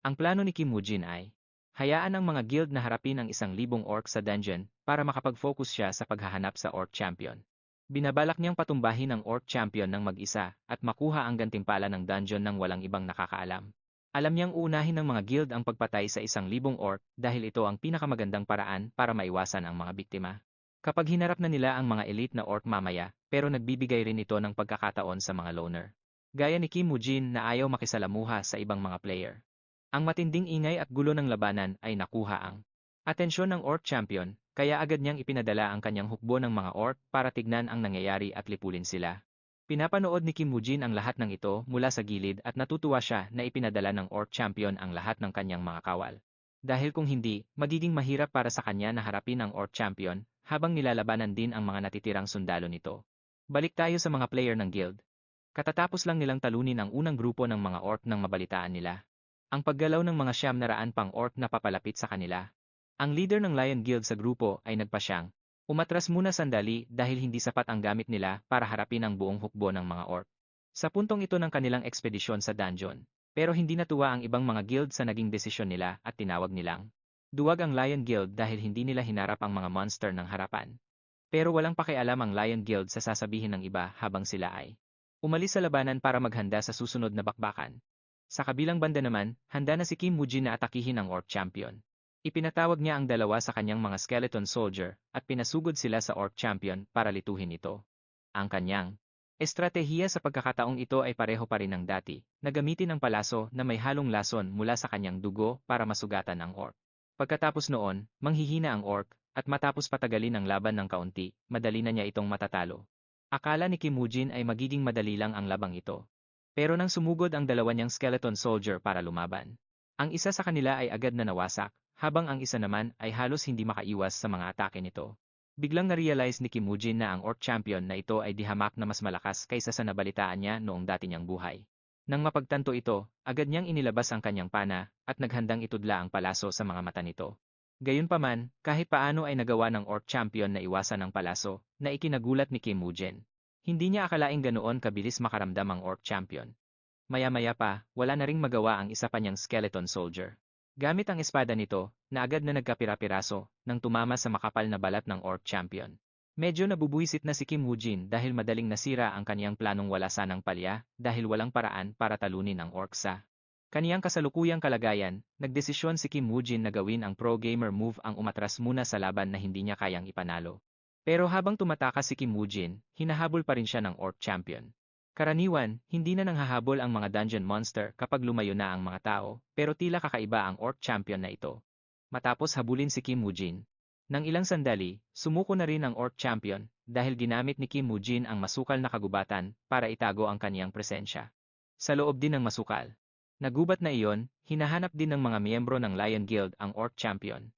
Ang plano ni Kim Woo-jin ay hayaan ang mga guild na harapin ang 1,000 orc sa dungeon para makapag-focus siya sa paghahanap sa orc champion. Binabalak niyang patumbahin ang orc champion ng mag-isa at makuha ang gantimpala ng dungeon ng walang ibang nakakaalam. Alam niyang uunahin ng mga guild ang pagpatay sa 1,000 orc dahil ito ang pinakamagandang paraan para maiwasan ang mga biktima. Kapag hinarap na nila ang mga elite na orc mamaya, pero nagbibigay rin ito ng pagkakataon sa mga loner. Gaya ni Kim Woo-jin na ayaw makisalamuha sa ibang mga player. Ang matinding ingay at gulo ng labanan ay nakuha ang atensyon ng orc champion, kaya agad niyang ipinadala ang kanyang hukbo ng mga orc para tignan ang nangyayari at lipulin sila. Pinapanood ni Kim Woo-jin ang lahat ng ito mula sa gilid at natutuwa siya na ipinadala ng orc champion ang lahat ng kanyang mga kawal. Dahil kung hindi, magiging mahirap para sa kanya na harapin ang orc champion habang nilalabanan din ang mga natitirang sundalo nito. Balik tayo sa mga player ng guild. Katatapos lang nilang talunin ang unang grupo ng mga orc nang mabalitaan nila ang paggalaw ng mga 900 pang orc na papalapit sa kanila. Ang leader ng Lion Guild sa grupo ay nagpasyang umatras muna sandali dahil hindi sapat ang gamit nila para harapin ang buong hukbo ng mga orc. Sa puntong ito ng kanilang ekspedisyon sa dungeon, pero hindi natuwa ang ibang mga guild sa naging desisyon nila at tinawag nilang duwag ang Lion Guild dahil hindi nila hinarap ang mga monster ng harapan. Pero walang pakialam ang Lion Guild sa sasabihin ng iba habang sila ay umalis sa labanan para maghanda sa susunod na bakbakan. Sa kabilang banda naman, handa na si Kim Woo-jin na atakihin ang orc champion. Ipinatawag niya ang dalawa sa kanyang mga skeleton soldier at pinasugod sila sa orc champion para lituhin ito. Ang kanyang estratehiya sa pagkakataong ito ay pareho pa rin ng dati, na gamitin ang palaso na may halong lason mula sa kanyang dugo para masugatan ang orc. Pagkatapos noon, manghihina ang orc, at matapos patagalin ang laban ng kaunti, madali na niya itong matatalo. Akala ni Kim Woo-jin ay magiging madali lang ang labang ito. Pero nang sumugod ang dalawa niyang skeleton soldier para lumaban, ang isa sa kanila ay agad na nawasak, habang ang isa naman ay halos hindi makaiwas sa mga atake nito. Biglang na-realize ni Kim Woo-jin na ang orc champion na ito ay dihamak na mas malakas kaysa sa nabalitaan niya noong dati niyang buhay. Nang mapagtanto ito, agad niyang inilabas ang kanyang pana at naghandang itudla ang palaso sa mga mata nito. Gayunpaman, kahit paano ay nagawa ng orc champion na iwasan ang palaso, na ikinagulat ni Kim Woo-jin. Hindi niya akalaing ganoon kabilis makaramdam ang orc champion. Maya-maya pa, wala na ring magawa ang isa pa niyang skeleton soldier. Gamit ang espada nito, na agad na nagkapira-piraso, nang tumama sa makapal na balat ng orc champion. Medyo nabubuisit na si Kim Woo-jin dahil madaling nasira ang kaniyang planong wala sanang palya dahil walang paraan para talunin ang orc sa kaniyang kasalukuyang kalagayan. Nagdesisyon si Kim Woo-jin na gawin ang pro-gamer move ang umatras muna sa laban na hindi niya kayang ipanalo. Pero habang tumatakas si Kim Woo-jin, hinahabol pa rin siya ng Orc Champion. Karaniwan, hindi na nanghahabol ang mga dungeon monster kapag lumayo na ang mga tao, pero tila kakaiba ang Orc Champion na ito. Matapos habulin si Kim Woo-jin, nang ilang sandali, sumuko na rin ang Orc Champion dahil ginamit ni Kim Woo-jin ang masukal na kagubatan para itago ang kaniyang presensya. Sa loob din ng masukal. Nagubat na iyon, hinahanap din ng mga miyembro ng Lion Guild ang Orc Champion.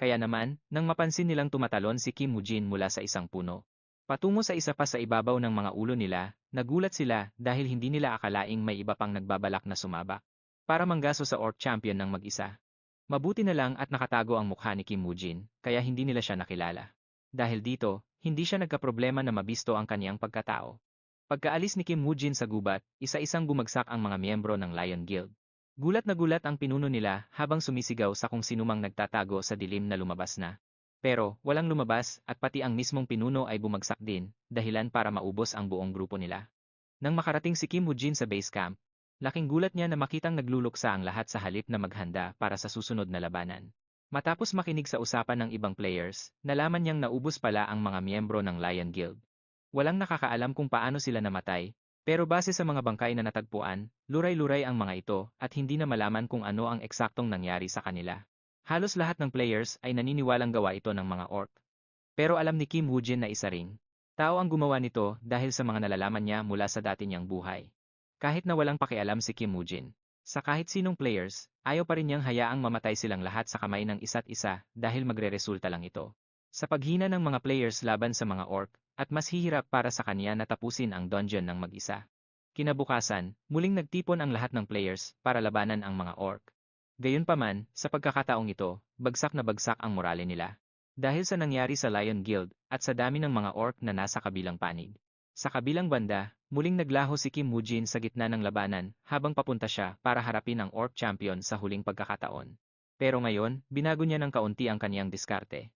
Kaya naman, nang mapansin nilang tumatalon si Kim Woo-jin mula sa isang puno, patungo sa isa pa sa ibabaw ng mga ulo nila, nagulat sila dahil hindi nila akalaing may iba pang nagbabalak na sumabak para manggaso sa Orc Champion ng mag-isa. Mabuti na lang at nakatago ang mukha ni Kim Woo-jin, kaya hindi nila siya nakilala. Dahil dito, hindi siya nagkaproblema na mabisto ang kaniyang pagkatao. Pagkaalis ni Kim Woo-jin sa gubat, isa-isang bumagsak ang mga miyembro ng Lion Guild. Gulat na gulat ang pinuno nila habang sumisigaw sa kung sinumang nagtatago sa dilim na lumabas na. Pero, walang lumabas at pati ang mismong pinuno ay bumagsak din, dahilan para maubos ang buong grupo nila. Nang makarating si Kim Woo-jin sa base camp, laking gulat niya na makitang nagluluksa ang lahat sa halip na maghanda para sa susunod na labanan. Matapos makinig sa usapan ng ibang players, nalaman niyang naubos pala ang mga miyembro ng Lion Guild. Walang nakakaalam kung paano sila namatay, pero base sa mga bangkay na natagpuan, luray-luray ang mga ito at hindi na malaman kung ano ang eksaktong nangyari sa kanila. Halos lahat ng players ay naniniwalang gawa ito ng mga orc. Pero alam ni Kim Woo-jin na isa ring tao ang gumawa nito dahil sa mga nalalaman niya mula sa dati niyang buhay. Kahit na walang pakialam si Kim Woo-jin, sa kahit sinong players, ayaw pa rin niyang hayaang mamatay silang lahat sa kamay ng isa't isa dahil magreresulta lang ito sa paghina ng mga players laban sa mga orc, at mas hihirap para sa kanya na tapusin ang dungeon ng mag-isa. Kinabukasan, muling nagtipon ang lahat ng players para labanan ang mga orc. Gayunpaman, sa pagkakataong ito, bagsak na bagsak ang morale nila. Dahil sa nangyari sa Lion Guild at sa dami ng mga orc na nasa kabilang panig. Sa kabilang banda, muling naglaho si Kim Woo-jin sa gitna ng labanan habang papunta siya para harapin ang Orc Champion sa huling pagkakataon. Pero ngayon, binago niya ng kaunti ang kaniyang diskarte.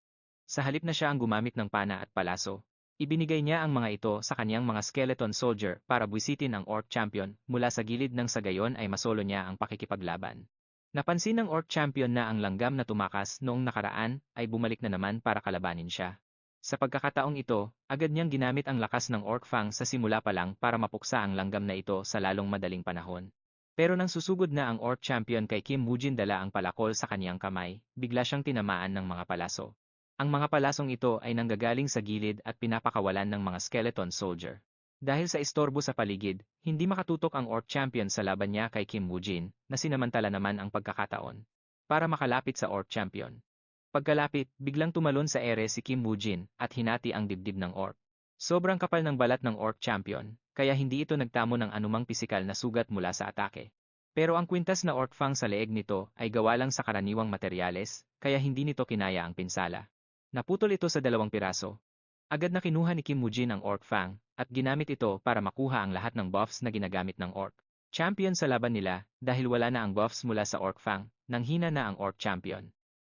Sa halip na siya ang gumamit ng pana at palaso, ibinigay niya ang mga ito sa kaniyang mga skeleton soldier para buwisitin ang Orc Champion mula sa gilid nang sa gayon ay masolo niya ang pakikipaglaban. Napansin ng Orc Champion na ang langgam na tumakas noong nakaraan ay bumalik na naman para kalabanin siya. Sa pagkakataong ito, agad niyang ginamit ang lakas ng Orc Fang sa simula pa lang para mapuksa ang langgam na ito sa lalong madaling panahon. Pero nang susugod na ang Orc Champion kay Kim Woo-jin dala ang palakol sa kaniyang kamay, bigla siyang tinamaan ng mga palaso. Ang mga palasong ito ay nanggagaling sa gilid at pinapakawalan ng mga skeleton soldier. Dahil sa istorbo sa paligid, hindi makatutok ang Orc Champion sa laban niya kay Kim Woo-jin, na sinamantala naman ang pagkakataon para makalapit sa Orc Champion. Pagkalapit, biglang tumalon sa ere si Kim Woo-jin at hinati ang dibdib ng Orc. Sobrang kapal ng balat ng Orc Champion, kaya hindi ito nagtamo ng anumang pisikal na sugat mula sa atake. Pero ang kwintas na Orc Fang sa leeg nito ay gawa lang sa karaniwang materyales, kaya hindi nito kinaya ang pinsala. Naputol ito sa 2 piraso. Agad na kinuha ni Kim Woo-jin ang Orc Fang, at ginamit ito para makuha ang lahat ng buffs na ginagamit ng Orc Champion sa laban nila, dahil wala na ang buffs mula sa Orc Fang, nang hina na ang Orc Champion.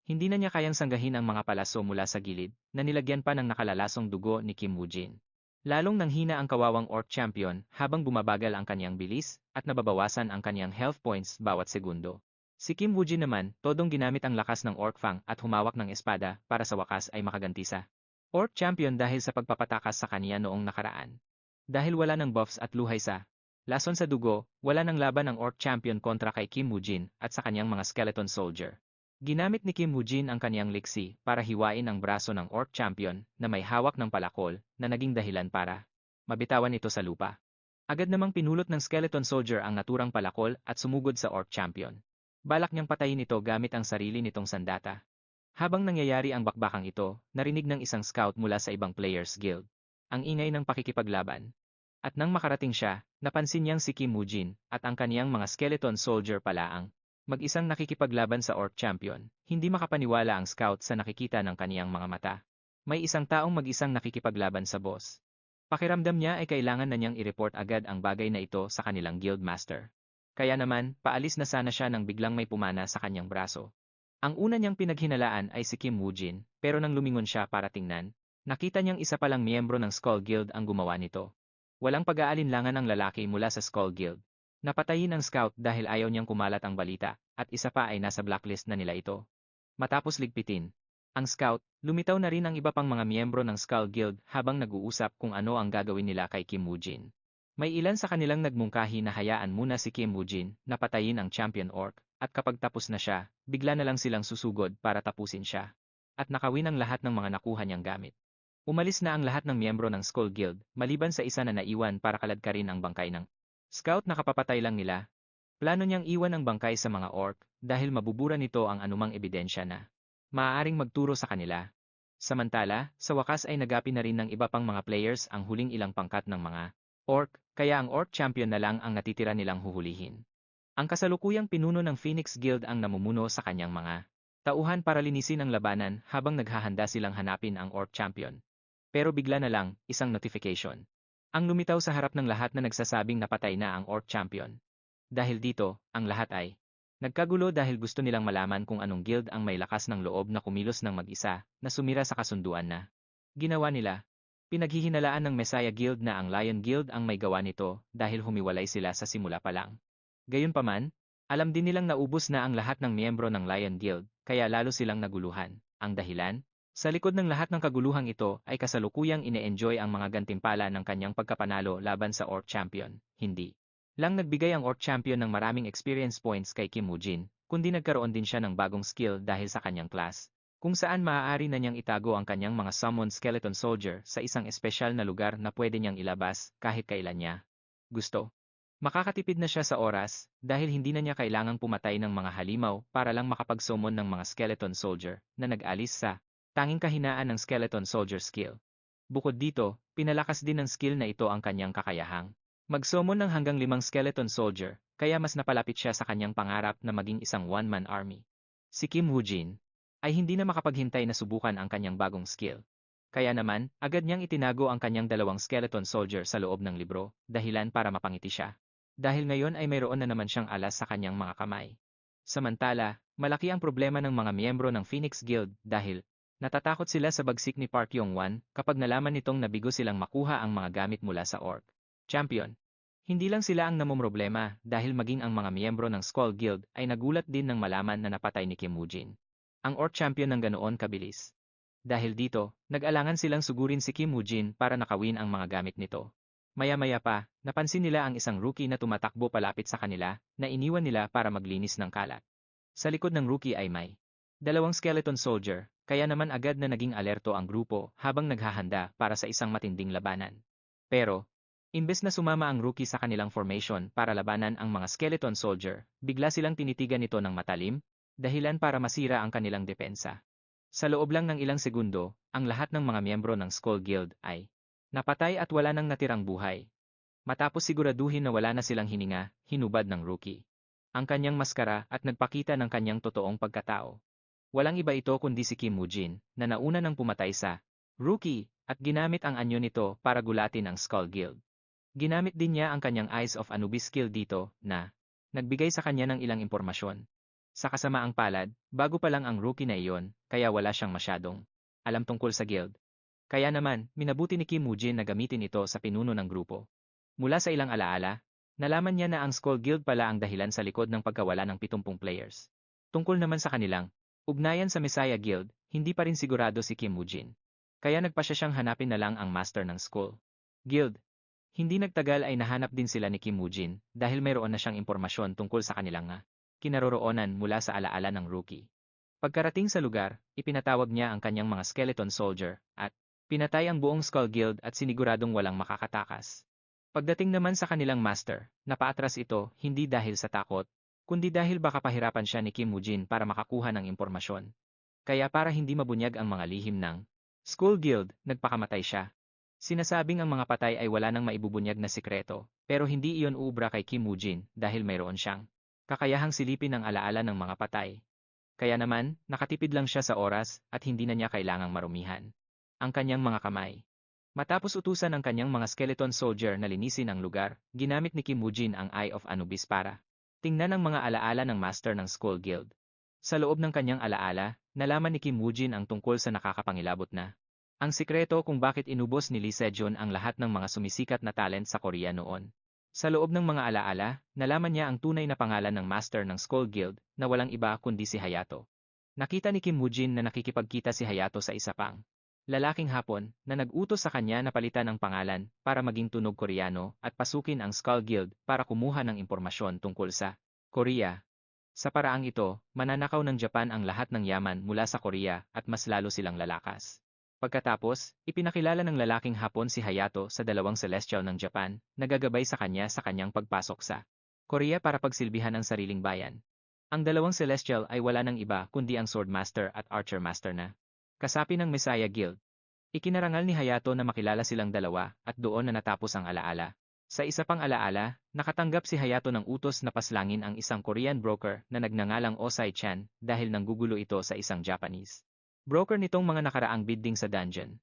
Hindi na niya kayang sanggahin ang mga palaso mula sa gilid, na nilagyan pa ng nakalalasong dugo ni Kim Woo-jin. Lalong nanghina ang kawawang Orc Champion habang bumabagal ang kaniyang bilis, at nababawasan ang kaniyang health points bawat segundo. Si Kim Woo-jin naman, todong ginamit ang lakas ng Orc Fang at humawak ng espada para sa wakas ay makaganti sa Orc Champion dahil sa pagpapatakas sa kaniya noong nakaraan. Dahil wala ng buffs at luhay sa lason sa dugo, wala ng laban ang Orc Champion kontra kay Kim Woo-jin at sa kanyang mga skeleton soldier. Ginamit ni Kim Woo-jin ang kaniyang liksi para hiwain ang braso ng Orc Champion na may hawak ng palakol na naging dahilan para mabitawan ito sa lupa. Agad namang pinulot ng skeleton soldier ang naturang palakol at sumugod sa Orc Champion. Balak niyang patayin ito gamit ang sarili nitong sandata. Habang nangyayari ang bakbakang ito, narinig ng isang scout mula sa ibang players guild ang ingay ng pakikipaglaban. At nang makarating siya, napansin niyang si Kim Woo-jin at ang kaniyang mga skeleton soldier pala ang mag-isang nakikipaglaban sa Orc Champion. Hindi makapaniwala ang scout sa nakikita ng kaniyang mga mata. May isang taong mag-isang nakikipaglaban sa boss. Pakiramdam niya ay kailangan na niyang i-report agad ang bagay na ito sa kanilang guild master. Kaya naman, paalis na sana siya nang biglang may pumana sa kanyang braso. Ang una niyang pinaghinalaan ay si Kim Woo-jin, pero nang lumingon siya para tingnan, nakita niyang isa palang miyembro ng Skull Guild ang gumawa nito. Walang pag-aalinlangan ang lalaki mula sa Skull Guild. Napatayin ang scout dahil ayaw niyang kumalat ang balita, at isa pa ay nasa blacklist na nila ito. Matapos ligpitin, Ang Scout, lumitaw na rin ang iba pang mga miyembro ng Skull Guild habang nag-uusap kung ano ang gagawin nila kay Kim Woo-jin. May ilan sa kanilang nagmungkahi na hayaan muna si Kim Woo-jin na patayin ang Champion Orc, at kapag tapos na siya, bigla na lang silang susugod para tapusin siya. At nakawin ang lahat ng mga nakuha niyang gamit. Umalis na ang lahat ng miyembro ng Skull Guild, maliban sa isa na naiwan para kaladkarin ang bangkay ng Scout na kapapatay lang nila. Plano niyang iwan ang bangkay sa mga orc dahil mabubura nito ang anumang ebidensya na maaaring magturo sa kanila. Samantala, sa wakas ay nagapi na rin ng iba pang mga players ang huling ilang pangkat ng mga orc, kaya ang orc champion na lang ang natitira nilang huhulihin. Ang kasalukuyang pinuno ng Phoenix Guild ang namumuno sa kanyang mga tauhan para linisin ang labanan habang naghahanda silang hanapin ang orc champion. Pero bigla na lang, isang notification. Ang lumitaw sa harap ng lahat na nagsasabing napatay na ang orc champion. Dahil dito, ang lahat ay nagkagulo dahil gusto nilang malaman kung anong guild ang may lakas ng loob na kumilos ng mag-isa na sumira sa kasunduan na ginawa nila. Pinaghihinalaan ng Messiah Guild na ang Lion Guild ang may gawa nito dahil humiwalay sila sa simula pa lang. Gayunpaman, alam din nilang naubos na ang lahat ng miyembro ng Lion Guild, kaya lalo silang naguluhan. Ang dahilan? Sa likod ng lahat ng kaguluhang ito ay kasalukuyang ine-enjoy ang mga gantimpala ng kanyang pagkapanalo laban sa Orc Champion, hindi lang nagbigay ang Orc Champion ng maraming experience points kay Kim Woo-jin, kundi nagkaroon din siya ng bagong skill dahil sa kanyang class, kung saan maaari na niyang itago ang kanyang mga summoned skeleton soldier sa isang espesyal na lugar na pwede niyang ilabas kahit kailan niya gusto. Makakatipid na siya sa oras dahil hindi na niya kailangang pumatay ng mga halimaw para lang makapag-summon ng mga skeleton soldier na nag-alis sa tanging kahinaan ng skeleton soldier skill. Bukod dito, pinalakas din ng skill na ito ang kanyang kakayahang mag-summon ng hanggang 5 skeleton soldier, kaya mas napalapit siya sa kanyang pangarap na maging isang one-man army. Si Kim Woo-jin ay hindi na makapaghintay na subukan ang kanyang bagong skill. Kaya naman, agad niyang itinago ang kanyang 2 skeleton soldier sa loob ng libro, dahilan para mapangiti siya. Dahil ngayon ay mayroon na naman siyang alas sa kanyang mga kamay. Samantala, malaki ang problema ng mga miyembro ng Phoenix Guild dahil natatakot sila sa bagsik ni Park Yong-wan kapag nalaman nitong nabigo silang makuha ang mga gamit mula sa Orc Champion. Hindi lang sila ang namumroblema dahil maging ang mga miyembro ng Skull Guild ay nagulat din nang malaman na napatay ni Kim Woo-jin, ang Orc Champion ng ganoon kabilis. Dahil dito, nag-alangan silang sugurin si Kim Woo-jin para nakawin ang mga gamit nito. Maya-maya pa, napansin nila ang isang rookie na tumatakbo palapit sa kanila na iniwan nila para maglinis ng kalat. Sa likod ng rookie ay may 2 skeleton soldier, kaya naman agad na naging alerto ang grupo habang naghahanda para sa isang matinding labanan. Pero, imbes na sumama ang rookie sa kanilang formation para labanan ang mga skeleton soldier, bigla silang tinitigan nito ng matalim, dahilan para masira ang kanilang depensa. Sa loob lang ng ilang segundo, ang lahat ng mga miyembro ng Skull Guild ay napatay at wala nang natirang buhay. Matapos siguraduhin na wala na silang hininga, hinubad ng rookie ang kanyang maskara at nagpakita ng kanyang totoong pagkatao. Walang iba ito kundi si Kim Woo-jin, na nauna nang pumatay sa rookie at ginamit ang anyo nito para gulatin ang Skull Guild. Ginamit din niya ang kanyang Eyes of Anubis skill dito na nagbigay sa kanya ng ilang impormasyon. Sa kasamaang palad, bago pa lang ang rookie na iyon, kaya wala siyang masyadong alam tungkol sa guild. Kaya naman, minabuti ni Kim Woo-jin na gamitin ito sa pinuno ng grupo. Mula sa ilang alaala, nalaman niya na ang Skull Guild pala ang dahilan sa likod ng pagkawala ng 70 players. Tungkol naman sa kanilang ugnayan sa Messiah Guild, hindi pa rin sigurado si Kim Woo-jin. Kaya nagpasya siyang hanapin na lang ang master ng Skull Guild. Hindi nagtagal ay nahanap din sila ni Kim Woo-jin dahil mayroon na siyang impormasyon tungkol sa kanilang kinaroroonan mula sa alaala ng rookie. Pagkarating sa lugar, ipinatawag niya ang kanyang mga skeleton soldier at pinatay ang buong Skull Guild at siniguradong walang makakatakas. Pagdating naman sa kanilang master, napaatras ito hindi dahil sa takot, kundi dahil baka pahirapan siya ni Kim Woo-jin para makakuha ng impormasyon. Kaya para hindi mabunyag ang mga lihim ng Skull Guild, nagpakamatay siya. Sinasabing ang mga patay ay wala nang maibubunyag na sikreto, pero hindi iyon uubra kay Kim Woo-jin dahil mayroon siyang kakayahang silipin ang alaala ng mga patay. Kaya naman, nakatipid lang siya sa oras at hindi na niya kailangang marumihan ang kanyang mga kamay. Matapos utusan ang kanyang mga skeleton soldier na linisin ang lugar, ginamit ni Kim Woo-jin ang Eye of Anubis para tingnan ang mga alaala ng master ng Skull Guild. Sa loob ng kanyang alaala, nalaman ni Kim Woo-jin ang tungkol sa nakakapangilabot na ang sikreto kung bakit inubos ni Lee Se-jun ang lahat ng mga sumisikat na talent sa Korea noon. Sa loob ng mga alaala, nalaman niya ang tunay na pangalan ng master ng Skull Guild na walang iba kundi si Hayato. Nakita ni Kim Woo-jin na nakikipagkita si Hayato sa isa pang lalaking Hapon na nag-utos sa kanya na palitan ang pangalan para maging tunog Koreano at pasukin ang Skull Guild para kumuha ng impormasyon tungkol sa Korea. Sa paraang ito, mananakaw ng Japan ang lahat ng yaman mula sa Korea at mas lalo silang lalakas. Pagkatapos, ipinakilala ng lalaking Hapon si Hayato sa dalawang celestial ng Japan na gagabay sa kanyang pagpasok sa Korea para pagsilbihan ang sariling bayan. Ang dalawang celestial ay wala ng iba kundi ang Swordmaster at Archermaster na kasapi ng Messiah Guild. Ikinarangal ni Hayato na makilala silang dalawa at doon na natapos ang alaala. Sa isa pang alaala, nakatanggap si Hayato ng utos na paslangin ang isang Korean broker na nagngangalang Osai-chan dahil nanggugulo ito sa isang Japanese broker nitong mga nakaraang bidding sa dungeon.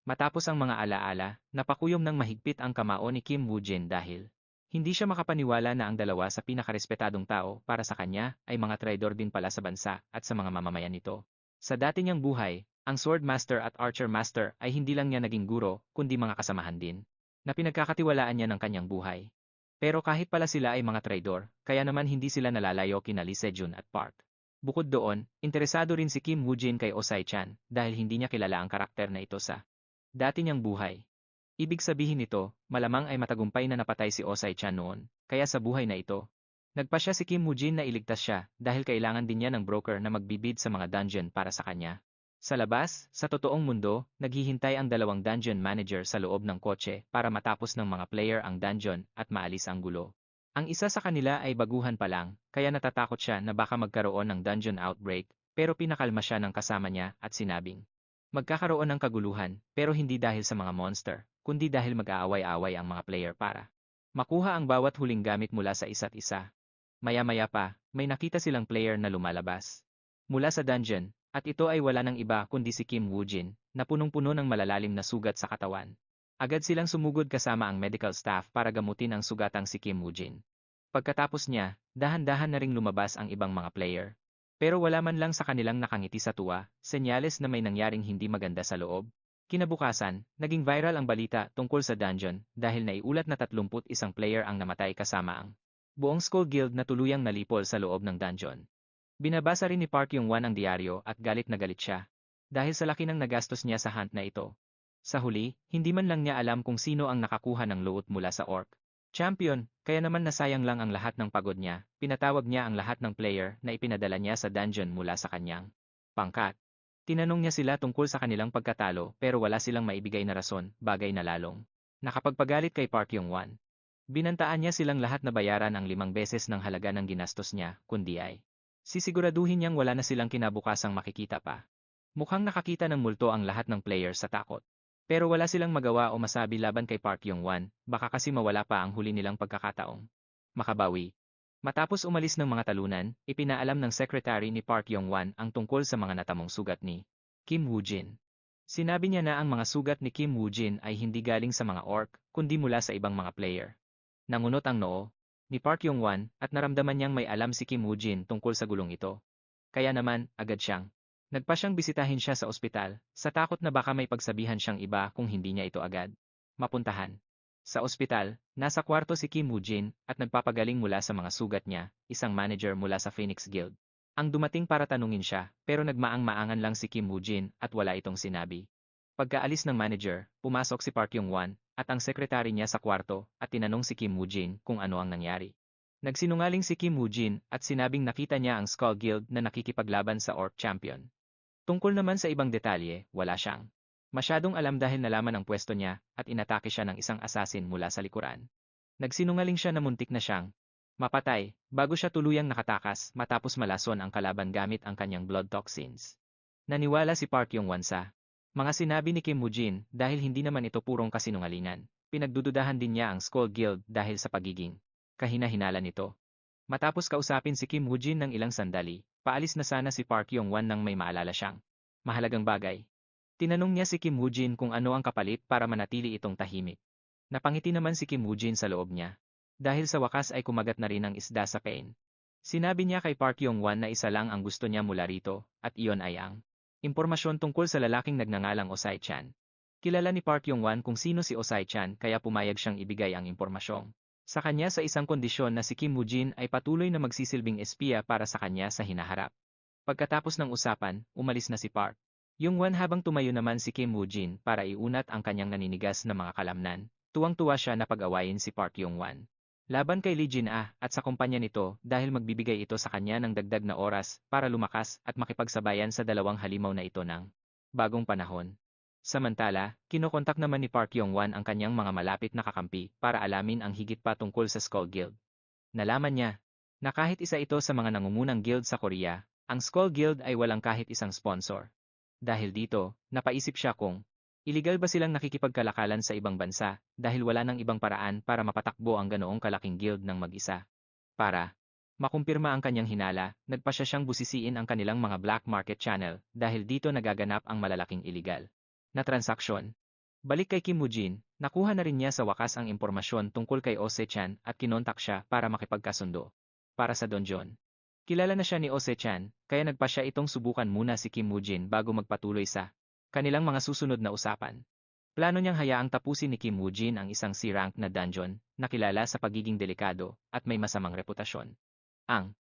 Matapos ang mga alaala, napakuyom ng mahigpit ang kamao ni Kim Woo-jin dahil hindi siya makapaniwala na ang dalawa sa pinakarespetadong tao para sa kanya ay mga traidor din pala sa bansa at sa mga mamamayan nito. Sa dati niyang buhay, ang Swordmaster at Archermaster ay hindi lang niya naging guro, kundi mga kasamahan din, na pinagkakatiwalaan niya ng kanyang buhay. Pero kahit pala sila ay mga traidor, kaya naman hindi sila nalalayo kina Lee Se-jun at Park. Bukod doon, interesado rin si Kim Woo-jin kay Osai-chan dahil hindi niya kilala ang karakter na ito sa dati niyang buhay. Ibig sabihin nito, malamang ay matagumpay na napatay si Osai-chan noon, kaya sa buhay na ito, nagpa siya si Kim Woo-jin na iligtas siya dahil kailangan din niya ng broker na magbibid sa mga dungeon para sa kanya. Sa labas, sa totoong mundo, naghihintay ang dalawang dungeon manager sa loob ng kotse para matapos ng mga player ang dungeon at maalis ang gulo. Ang isa sa kanila ay baguhan pa lang, kaya natatakot siya na baka magkaroon ng dungeon outbreak, pero pinakalma siya ng kasama niya at sinabing, magkakaroon ng kaguluhan, pero hindi dahil sa mga monster, kundi dahil mag-aaway-away ang mga player para makuha ang bawat huling gamit mula sa isa't isa. Maya-maya pa, may nakita silang player na lumalabas mula sa dungeon, at ito ay wala ng iba kundi si Kim Woo-jin, na punong-puno ng malalalim na sugat sa katawan. Agad silang sumugod kasama ang medical staff para gamutin ang sugatang si Kim Woo-jin. Pagkatapos niya, dahan-dahan na ring lumabas ang ibang mga player. Pero wala man lang sa kanilang nakangiti sa tuwa, senyales na may nangyaring hindi maganda sa loob. Kinabukasan, naging viral ang balita tungkol sa dungeon dahil naiulat na 31 player ang namatay kasama ang buong Skull Guild na tuluyang nalipol sa loob ng dungeon. Binabasa rin ni Park Yung-wan ang diaryo at galit na galit siya dahil sa laki ng nagastos niya sa hunt na ito. Sa huli, hindi man lang niya alam kung sino ang nakakuha ng loot mula sa orc champion, kaya naman nasayang lang ang lahat ng pagod niya. Pinatawag niya ang lahat ng player na ipinadala niya sa dungeon mula sa kanyang pangkat. Tinanong niya sila tungkol sa kanilang pagkatalo pero wala silang maibigay na rason, bagay na lalong nakapagpagalit kay Park Yung-wan. Binantaan niya silang lahat na bayaran ang 5 beses ng halaga ng ginastos niya, kundi ay sisiguraduhin niyang wala na silang kinabukasang makikita pa. Mukhang nakakita ng multo ang lahat ng players sa takot. Pero wala silang magawa o masabi laban kay Park Yung-wan, baka kasi mawala pa ang huli nilang pagkakataong makabawi. Matapos umalis ng mga talunan, ipinaalam ng secretary ni Park Yung-wan ang tungkol sa mga natamong sugat ni Kim Woo-jin. Sinabi niya na ang mga sugat ni Kim Woo-jin ay hindi galing sa mga orc, kundi mula sa ibang mga player. Nangunot ang noo ni Park Yung-wan at naramdaman niyang may alam si Kim Woo-jin tungkol sa gulong ito. Kaya naman, agad nagpa siyang bisitahin siya sa ospital, sa takot na baka may pagsabihan siyang iba kung hindi niya ito agad mapuntahan. Sa ospital, nasa kwarto si Kim Woo-jin at nagpapagaling mula sa mga sugat niya, isang manager mula sa Phoenix Guild. Ang dumating para tanungin siya, pero nagmaang-maangan lang si Kim Woo-jin at wala itong sinabi. Pagkaalis ng manager, pumasok si Park Yung-wan at ang sekretary niya sa kwarto at tinanong si Kim Woo-jin kung ano ang nangyari. Nagsinungaling si Kim Woo-jin at sinabing nakita niya ang Skull Guild na nakikipaglaban sa Orc Champion. Tungkol naman sa ibang detalye, wala siyang masyadong alam dahil nalaman ang pwesto niya at inatake siya ng isang assassin mula sa likuran. Nagsinungaling siya na muntik na siyang mapatay bago siya tuluyang nakatakas matapos malason ang kalaban gamit ang kanyang blood toxins. Naniwala si Park Yung-wan sa mga sinabi ni Kim Woo-jin dahil hindi naman ito purong kasinungalingan. Pinagdududahan din niya ang Skull Guild dahil sa pagiging kahina-hinala nito. Matapos kausapin si Kim Woo-jin ng ilang sandali, paalis na sana si Park Yung-wan nang may maalala siyang mahalagang bagay. Tinanong niya si Kim Woo-jin kung ano ang kapalit para manatili itong tahimik. Napangiti naman si Kim Woo-jin sa loob niya. Dahil sa wakas ay kumagat na rin ang isda sa pain. Sinabi niya kay Park Yung-wan na isa lang ang gusto niya mula rito, at iyon ay ang impormasyon tungkol sa lalaking nagngangalang Osai-chan. Kilala ni Park Yung-wan kung sino si Osai-chan kaya pumayag siyang ibigay ang impormasyon sa kanya sa isang kondisyon na si Kim Woo-jin ay patuloy na magsisilbing espiya para sa kanya sa hinaharap. Pagkatapos ng usapan, umalis na si Park. Yung Wan habang tumayo naman si Kim Woo-jin para iunat ang kanyang naninigas na mga kalamnan. Tuwang-tuwa siya na pag-awayin si Park Yung-wan. Laban kay Lee Jin-ah at sa kumpanya nito dahil magbibigay ito sa kanya ng dagdag na oras para lumakas at makipagsabayan sa dalawang halimaw na ito ng bagong panahon. Samantala, kinokontak naman ni Park Yung-wan ang kanyang mga malapit na kakampi para alamin ang higit pa tungkol sa Skull Guild. Nalaman niya na kahit isa ito sa mga nangungunang guild sa Korea, ang Skull Guild ay walang kahit isang sponsor. Dahil dito, napaisip siya kung iligal ba silang nakikipagkalakalan sa ibang bansa dahil wala nang ibang paraan para mapatakbo ang ganoong kalaking guild ng mag-isa. Para makumpirma ang kanyang hinala, nagpa siya siyang busisiin ang kanilang mga black market channel dahil dito nagaganap ang malalaking iligal na transaksyon. Balik kay Kim Woo-jin, nakuha na rin niya sa wakas ang impormasyon tungkol kay Ose-chan at kinontak siya para makipagkasundo. Para sa donjon. Kilala na siya ni Ose-chan, kaya nagpa siya itong subukan muna si Kim Woo-jin bago magpatuloy sa kanilang mga susunod na usapan. Plano niyang hayaang tapusin ni Kim Woo-jin ang isang C-rank na dungeon na kilala sa pagiging delikado at may masamang reputasyon. Ang